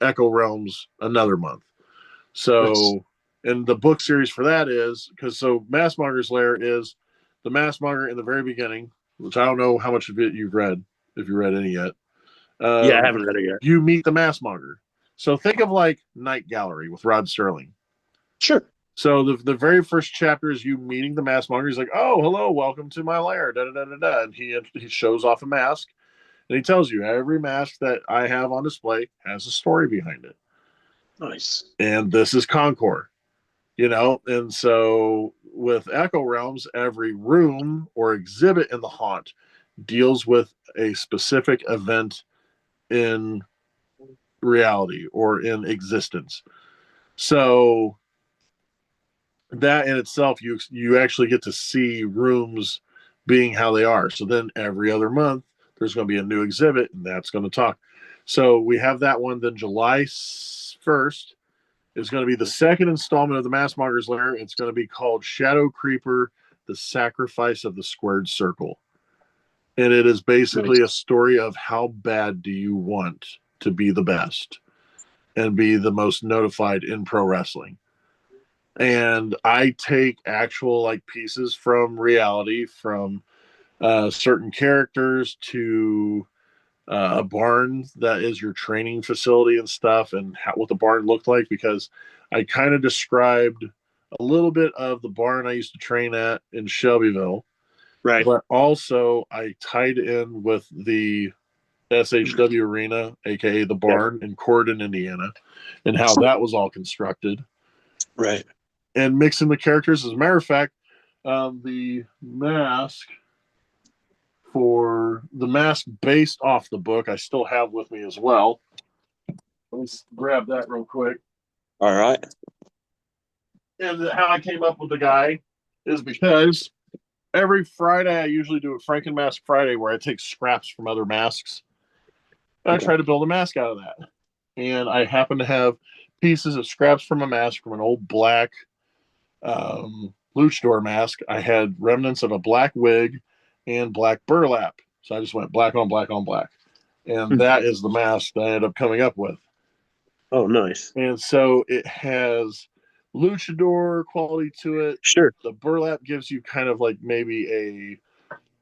Echo Realms another month. So, and the book series for that is Massmonger's Lair is the Massmonger in the very beginning, which I don't know how much of it you've read, if you read any yet. I haven't read it yet. You meet the Massmonger. So think of like Night Gallery with Rod Serling. Sure. So the very first chapter is you meeting the Massmonger. He's like, "Oh, hello, welcome to my lair." Da, da, da, da, da. And he shows off a mask, and he tells you every mask that I have on display has a story behind it. Nice. And this is Concord, And so with Echo Realms, every room or exhibit in the haunt deals with a specific event in reality or in existence. So that in itself, you actually get to see rooms being how they are. So then every other month, there's going to be a new exhibit, and that's going to talk. So we have that one. Then July 1st is going to be the second installment of the Massmonger's Lair. It's going to be called Shadow Creeper, The Sacrifice of the Squared Circle. And it is basically a story of how bad do you want to be the best and be the most notified in pro wrestling. And I take actual like pieces from reality, from certain characters to a barn that is your training facility and stuff, and what the barn looked like, because I kind of described a little bit of the barn I used to train at in Shelbyville. Right. But also I tied in with the SHW Arena, aka the barn in Corydon, Indiana, and how that was all constructed. Right. And mixing the characters. As a matter of fact, the mask based off the book I still have with me as well. Let me grab that real quick. All right. And how I came up with the guy is because every Friday I usually do a Frankenmask Friday where I take scraps from other masks and I try to build a mask out of that. And I happen to have pieces of scraps from a mask from an old black luchador mask. I had remnants of a black wig and black burlap. So I just went black on black on black. And that is the mask that I ended up coming up with. Oh, nice. And so it has luchador quality to it. Sure. The burlap gives you kind of like maybe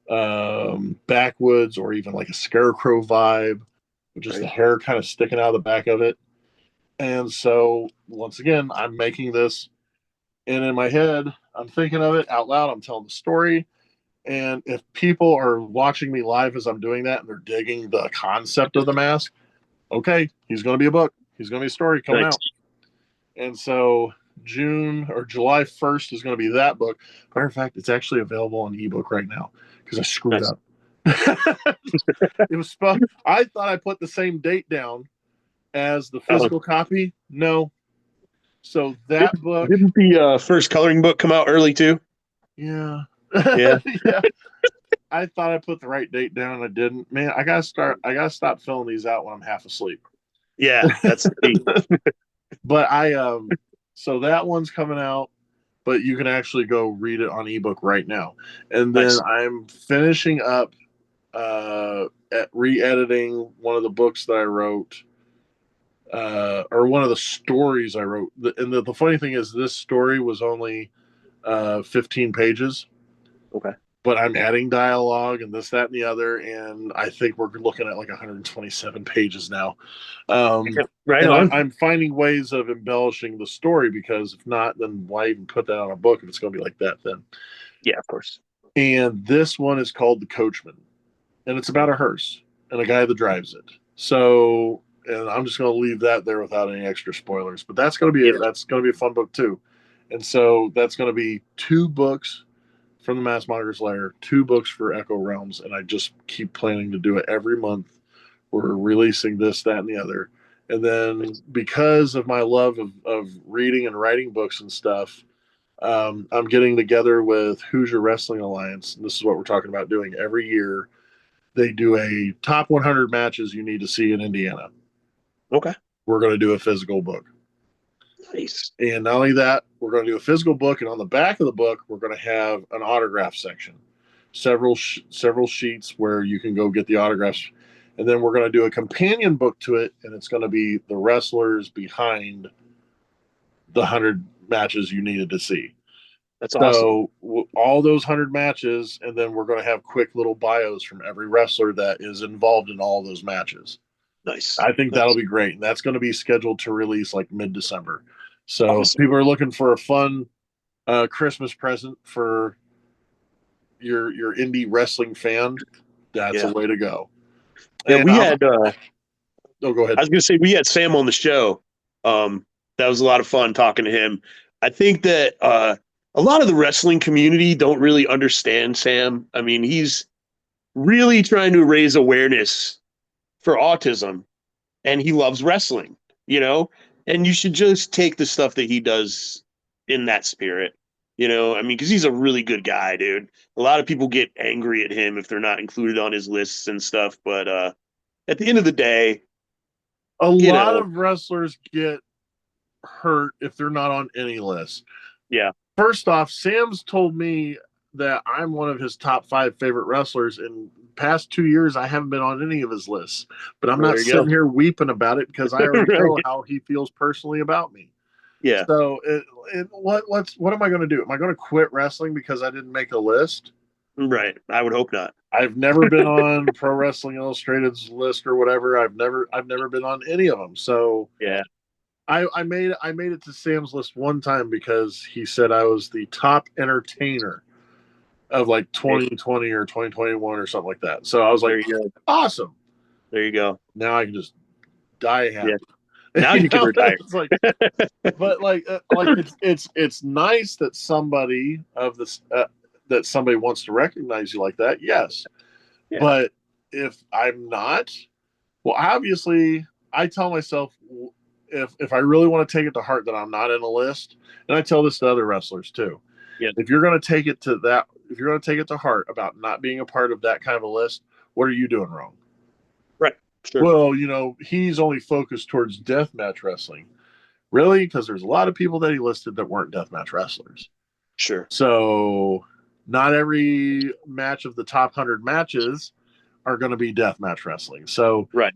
a backwoods or even like a scarecrow vibe, with just the hair kind of sticking out of the back of it. And so once again, I'm making this, and in my head, I'm thinking of it out loud. I'm telling the story. And if people are watching me live as I'm doing that and they're digging the concept of the mask, okay, he's going to be a book. He's going to be a story coming out. And so June or July 1st is going to be that book. Matter of fact, it's actually available on ebook right now because I screwed up. It was I thought I put the same date down as the physical copy. No. So that book. Didn't the first coloring book come out early too? Yeah. Yeah. Yeah. I thought I put the right date down and I didn't. Man, I gotta stop filling these out when I'm half asleep. Yeah, that's the key. But so that one's coming out. but you can actually go read it on ebook right now. And then Nice. I'm finishing up at re-editing one of the books that I wrote, or one of the stories I wrote. And the funny thing is, this story was only 15 pages. Okay. But I'm adding dialogue and this, that, and the other, and I think we're looking at like 127 pages now. Right and on. I'm finding ways of embellishing the story, because if not, then why even put that on a book if it's going to be like that then? Yeah, of course. And this one is called The Coachman, and it's about a hearse and a guy that drives it. So, and I'm just going to leave that there without any extra spoilers. But that's going to be a fun book too. And so that's going to be 2 books from the Massmonger's Lair, 2 books for Echo Realms, and I just keep planning to do it every month. We're releasing this, that, and the other. And then, because of my love of reading and writing books and stuff, I'm getting together with Hoosier Wrestling Alliance. And this is what we're talking about doing every year. They do a top 100 matches you need to see in Indiana. Okay. We're going to do a physical book. Nice. And not only that, we're going to do a physical book, and on the back of the book, we're going to have an autograph section, several sheets where you can go get the autographs, and then we're going to do a companion book to it, and it's going to be the wrestlers behind the 100 matches you needed to see. That's awesome. So all those 100 matches, and then we're going to have quick little bios from every wrestler that is involved in all those matches. Nice. I think that'll be great, and that's going to be scheduled to release like mid-December. So Awesome. people are looking for a fun Christmas present for your indie wrestling fan. That's a way to go. Yeah, And we had. oh, go ahead. I was going to say we had Sam on the show. That was a lot of fun talking to him. I think that a lot of the wrestling community don't really understand Sam. I mean, he's really trying to raise awareness for autism, and he loves wrestling, and you should just take the stuff that he does in that spirit, I mean, because he's a really good guy, dude. A lot of people get angry at him if they're not included on his lists and stuff, but at the end of the day, a lot of wrestlers get hurt if they're not on any list. Yeah. First off, Sam's told me that I'm one of his top 5 favorite wrestlers. In past 2 years, I haven't been on any of his lists, but I'm not sitting here weeping about it, because I already know how he feels personally about me. Yeah. So what am I going to do? Am I going to quit wrestling because I didn't make a list? Right. I would hope not. I've never been on Pro Wrestling Illustrated's list or whatever. I've never been on any of them. So yeah, I made it to Sam's list one time because he said I was the top entertainer of like 2020 or 2021 or something like that. So I was like, awesome. There you go. Now I can just die happy. Yeah. Now you can retire. It's like, but it's nice that somebody of this that somebody wants to recognize you like that. Yes. Yeah. But if I'm not, well, obviously I tell myself, if I really want to take it to heart that I'm not in a list, and I tell this to other wrestlers too. Yeah. If you're going to take it to that, if you're going to take it to heart about not being a part of that kind of a list, what are you doing wrong? Right. Sure. Well, he's only focused towards deathmatch wrestling. Really? Because there's a lot of people that he listed that weren't deathmatch wrestlers. Sure. So not every match of the top 100 matches are going to be deathmatch wrestling. So right.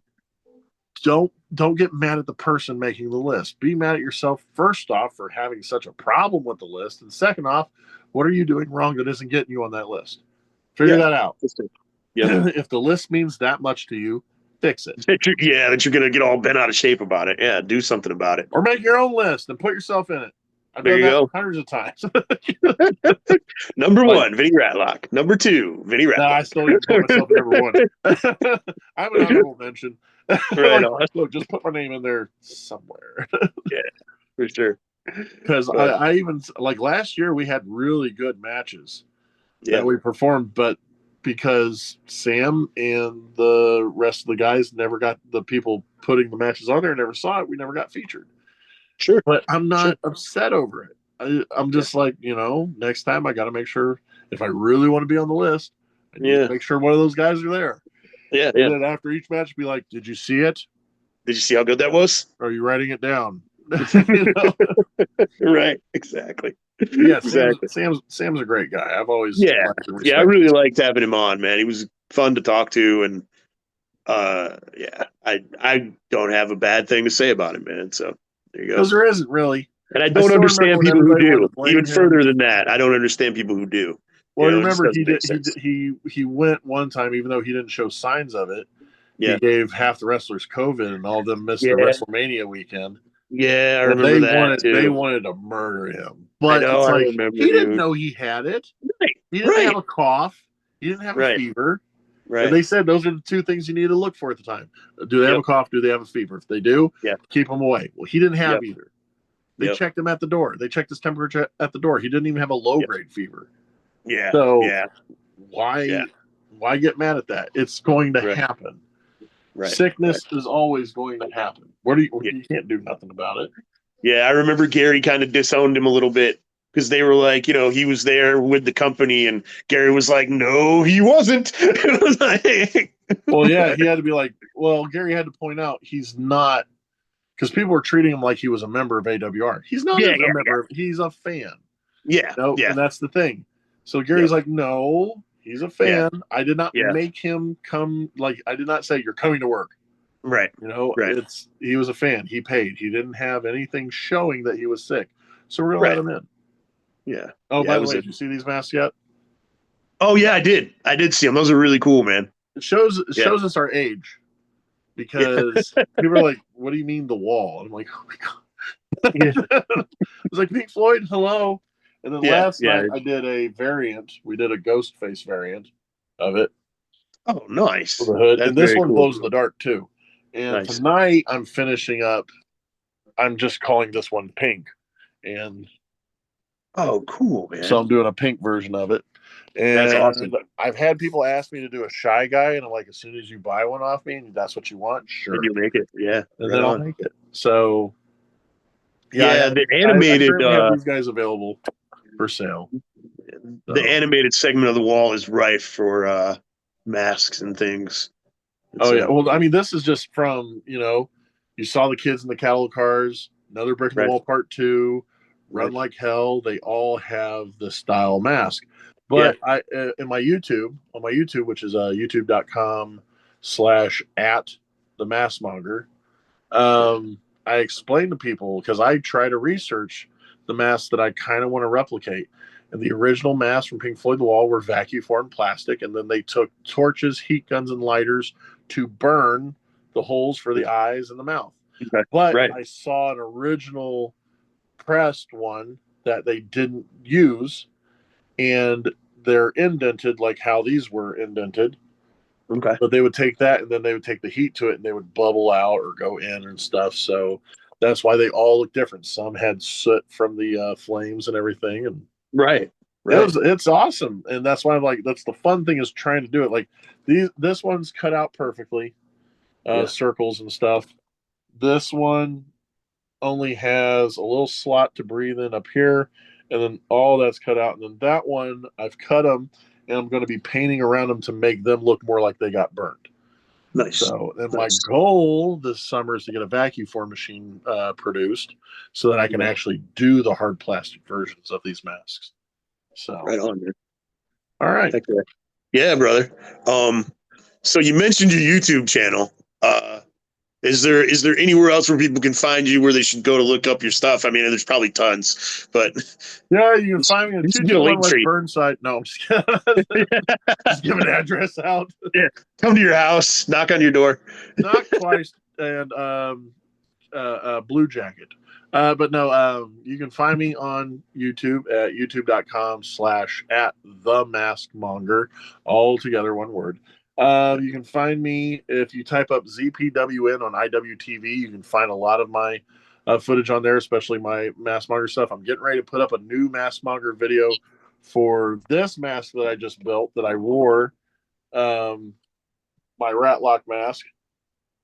Don't get mad at the person making the list. Be mad at yourself, first off, for having such a problem with the list. And second off, what are you doing wrong that isn't getting you on that list? Figure that out. Yeah. If the list means that much to you, fix it. That you're going to get all bent out of shape about it. Yeah, do something about it. Or make your own list and put yourself in it. I've done that hundreds of times. Number 1, Vinny Rattlocke. Number 2, Vinny Rattlocke. No, I still even put myself number 1. I'm an honorable mention. Right. Look, just put my name in there somewhere. Yeah, for sure. Because I even, like last year, we had really good matches that we performed, but because Sam and the rest of the guys never got, the people putting the matches on there never saw it, we never got featured. Sure. But I'm not upset over it. I'm just like, next time I got to make sure, if I really want to be on the list, I need to make sure one of those guys are there. Yeah. And then after each match, be like, did you see it? Did you see how good that was? Are you writing it down? Right. Exactly. Yeah, Exactly. Sam's a great guy. I've always Yeah. liked and Yeah, I respected. really liked having him on, man. He was fun to talk to, and yeah, I don't have a bad thing to say about him, man. So there you go. Because there isn't really. And I I don't still remember understand when people who everybody wanted to do. blame Even him. further than that, I don't understand people who do. Well, It just remember doesn't make sense. he went one time, even though he didn't show signs of it. He Yeah. gave half the wrestlers COVID, and all of them missed the Yeah. WrestleMania weekend. Yeah, I And remember that they too. wanted to murder him, I but know, it's I like remember, he didn't dude. know he had it. Right. He didn't have Right. a cough. He didn't have a Right. fever. And Right. they said those are the two things you need to look for at the time. Do they have Yep. a cough? Do they have a fever? If they do, Yep. keep them away. Well, he didn't have Yep. either. They Yep. checked him at the door. They checked his temperature at the door. He didn't even have a low Yep. grade fever. Yeah. So Yeah. Yeah. why get mad at that? It's going to Right. happen. Right. Right. Sickness is always going to happen. Yeah. You can't do nothing about it. Yeah. I remember Gary kind of disowned him a little bit because they were like, he was there with the company, and Gary was like, "No, he wasn't." It was like, Well, yeah, he had to be like, well, Gary had to point out he's not, because people were treating him like he was a member of AWR. He's not yeah. a Yeah. Yeah. member. He's a fan. Yeah. No, Yeah. and that's the thing. So Gary's Yep. like, no, he's a Yeah. fan. I did not Yeah. make him come. Like, I did not say you're coming to work. Right. Right. He was a fan. He paid. He didn't have anything showing that he was sick. So we're gonna let Right. him in. Yeah. Oh, Yeah. by It the was way, a. did you see these masks yet? Oh yeah, I did. I did see them. Those are really cool, man. It Yeah. shows us our age Yeah. because people are like, "What do you mean the wall?" And I'm like, "Oh my god!" Yeah. It was like Pink Floyd, hello. And then Yeah. last Yeah. night I did a variant. We did a ghost face variant of it Oh, for nice. the hood, That's and this very one cool. glows in the dark too. And Nice. tonight I'm finishing up. I'm just calling this one pink, and Oh, cool, so man. I'm doing a pink version of it. That's And awesome. I've had people ask me to do a shy guy, and I'm like, as soon as you buy one off me, and that's what you want, Did sure, you make it? Yeah. and Right then I'll on. make it. So yeah, Yeah, the I animated currently have these guys available for sale. the So. animated segment of the wall is rife for masks and things. Oh yeah. So Well, I mean, this is just from you saw the kids in the cattle cars. Another brick in the right, wall, part two. Run right. like hell. They all have the style mask. Yeah. But I in my YouTube on my YouTube, which is youtube.com/at the maskmonger. I explain to people because I try to research the masks that I kind of want to replicate. And the original masks from Pink Floyd The Wall were vacuum formed plastic, and then they took torches, heat guns, and lighters to burn the holes for the eyes and the mouth. Okay. But Right. I saw an original pressed one that they didn't use, and they're indented like how these were indented. Okay. But they would take that and then they would take the heat to it and they would bubble out or go in and stuff. So that's why they all look different. Some had soot from the flames and everything, and Right. Right. it's awesome. And that's why I'm like, that's the fun thing is trying to do it. Like this one's cut out perfectly, Yeah. circles and stuff. This one only has a little slot to breathe in up here, and then all that's cut out. And then that one I've cut them, and I'm going to be painting around them to make them look more like they got burned. Nice. So, and my Nice. goal this summer is to get a vacuum form machine produced so that I can actually do the hard plastic versions of these masks. So, Right on, man. all right. Yeah, brother. So you mentioned your YouTube channel. Is there anywhere else where people can find you where they should go to look up your stuff? I mean, there's probably tons, but Yeah, you can find me at this is a 221 late West treat. Burnside. No, I'm just kidding. Just give an address out. Yeah, come to your house, knock on your door. Not twice, and Blue Jacket. But no, you can find me on YouTube at youtube.com/at the maskmonger, all together, one word. You can find me if you type up ZPWN on IWTV. You can find a lot of my footage on there, especially my Maskmonger stuff. I'm getting ready to put up a new Maskmonger video for this mask that I just built that I wore, my Rattlocke mask.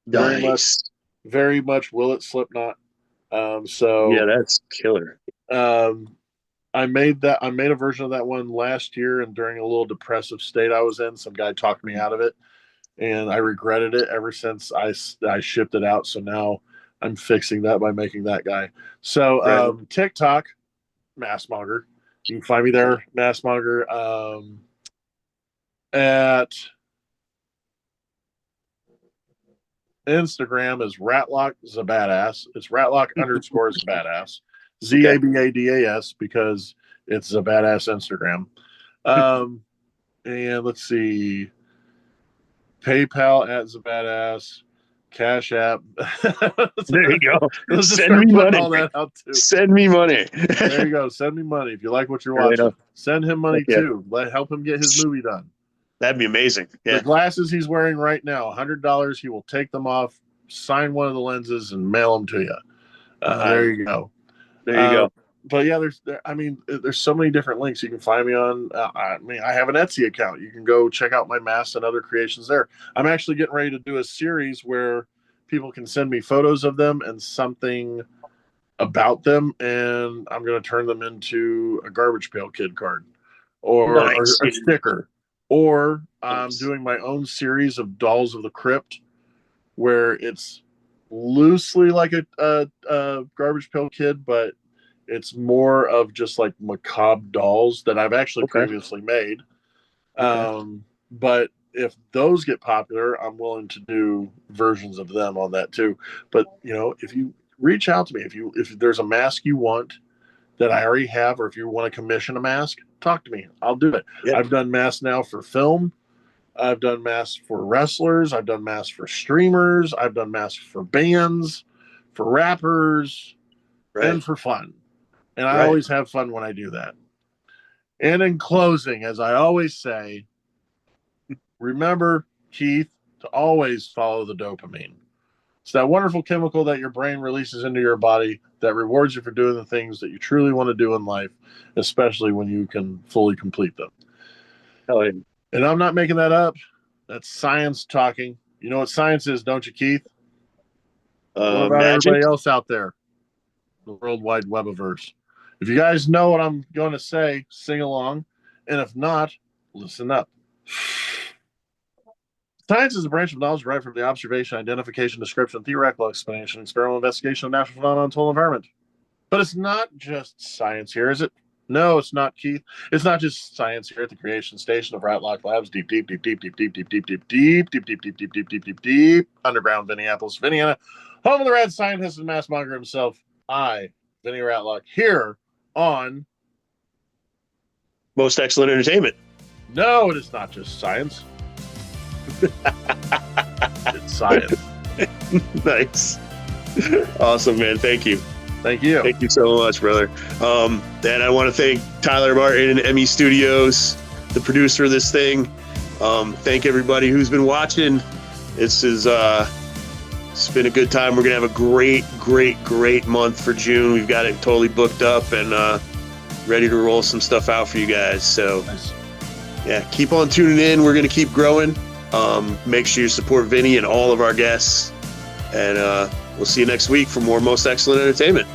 Nice. Very much will it Slipknot. So yeah, that's killer. I made a version of that one last year, and during a little depressive state I was in, some guy talked me out of it, and I regretted it ever since I shipped it out. So now I'm fixing that by making that guy. So TikTok, Massmonger. You can find me there, Massmonger. At Instagram is Rattlocke Zabadass. It's Rattlocke _ Zabadass. Zabadas, because it's Zabadass Instagram. And let's see. PayPal at Zabadass. Cash App. There you go. Let's Send me money. all that out too. Send me money. There you go. Send me money if you like what you're watching. Send him money too. Help him get his movie done. That'd be amazing. Yeah. The glasses he's wearing right now, $100. He will take them off, sign one of the lenses, and mail them to you. There you go. There you go. But yeah, there's so many different links you can find me on. I have an Etsy account. You can go check out my masks and other creations there. I'm actually getting ready to do a series where people can send me photos of them and something about them, and I'm going to turn them into a Garbage Pail Kid card or a sticker. Or I'm doing my own series of Dolls of the Crypt, where it's loosely like a Garbage Pail Kid, but it's more of just like macabre dolls that I've actually previously made. But if those get popular, I'm willing to do versions of them on that too. But if you reach out to me, if there's a mask you want that I already have, or if you want to commission a mask, talk to me. I'll do it. Yeah. I've done masks now for film. I've done masks for wrestlers. I've done masks for streamers. I've done masks for bands, for rappers, and for fun. And I always have fun when I do that. And in closing, as I always say, remember, Keith, to always follow the dopamine. It's that wonderful chemical that your brain releases into your body that rewards you for doing the things that you truly want to do in life, especially when you can fully complete them. Hell yeah. And I'm not making that up. That's science talking. You know what science is, don't you, Keith? What about magic? Everybody else out there? The World Wide Webiverse. If you guys know what I'm going to say, sing along. And if not, listen up. Science is a branch of knowledge derived from the observation, identification, description, theoretical explanation, experimental investigation of natural phenomena and total environment. But it's not just science here, is it? No, it's not, Keith. It's not just science here at the creation station of Rattlocke Labs, deep underground Minneapolis, Indiana, home of the rad scientist and massmonger himself. I, Vinny Rattlocke, here on Most Excellent Entertainment. No, it is not just science. It's science. Nice. Awesome, man. Thank you. Thank you. Thank you so much, brother. And I want to thank Tyler Martin and ME Studios, the producer of this thing. Thank everybody who's been watching. It's been a good time. We're going to have a great month for June. We've got it totally booked up and ready to roll some stuff out for you guys. So, nice. Yeah, keep on tuning in. We're going to keep growing. Make sure you support Vinny and all of our guests. And we'll see you next week for more Most Excellent Entertainment.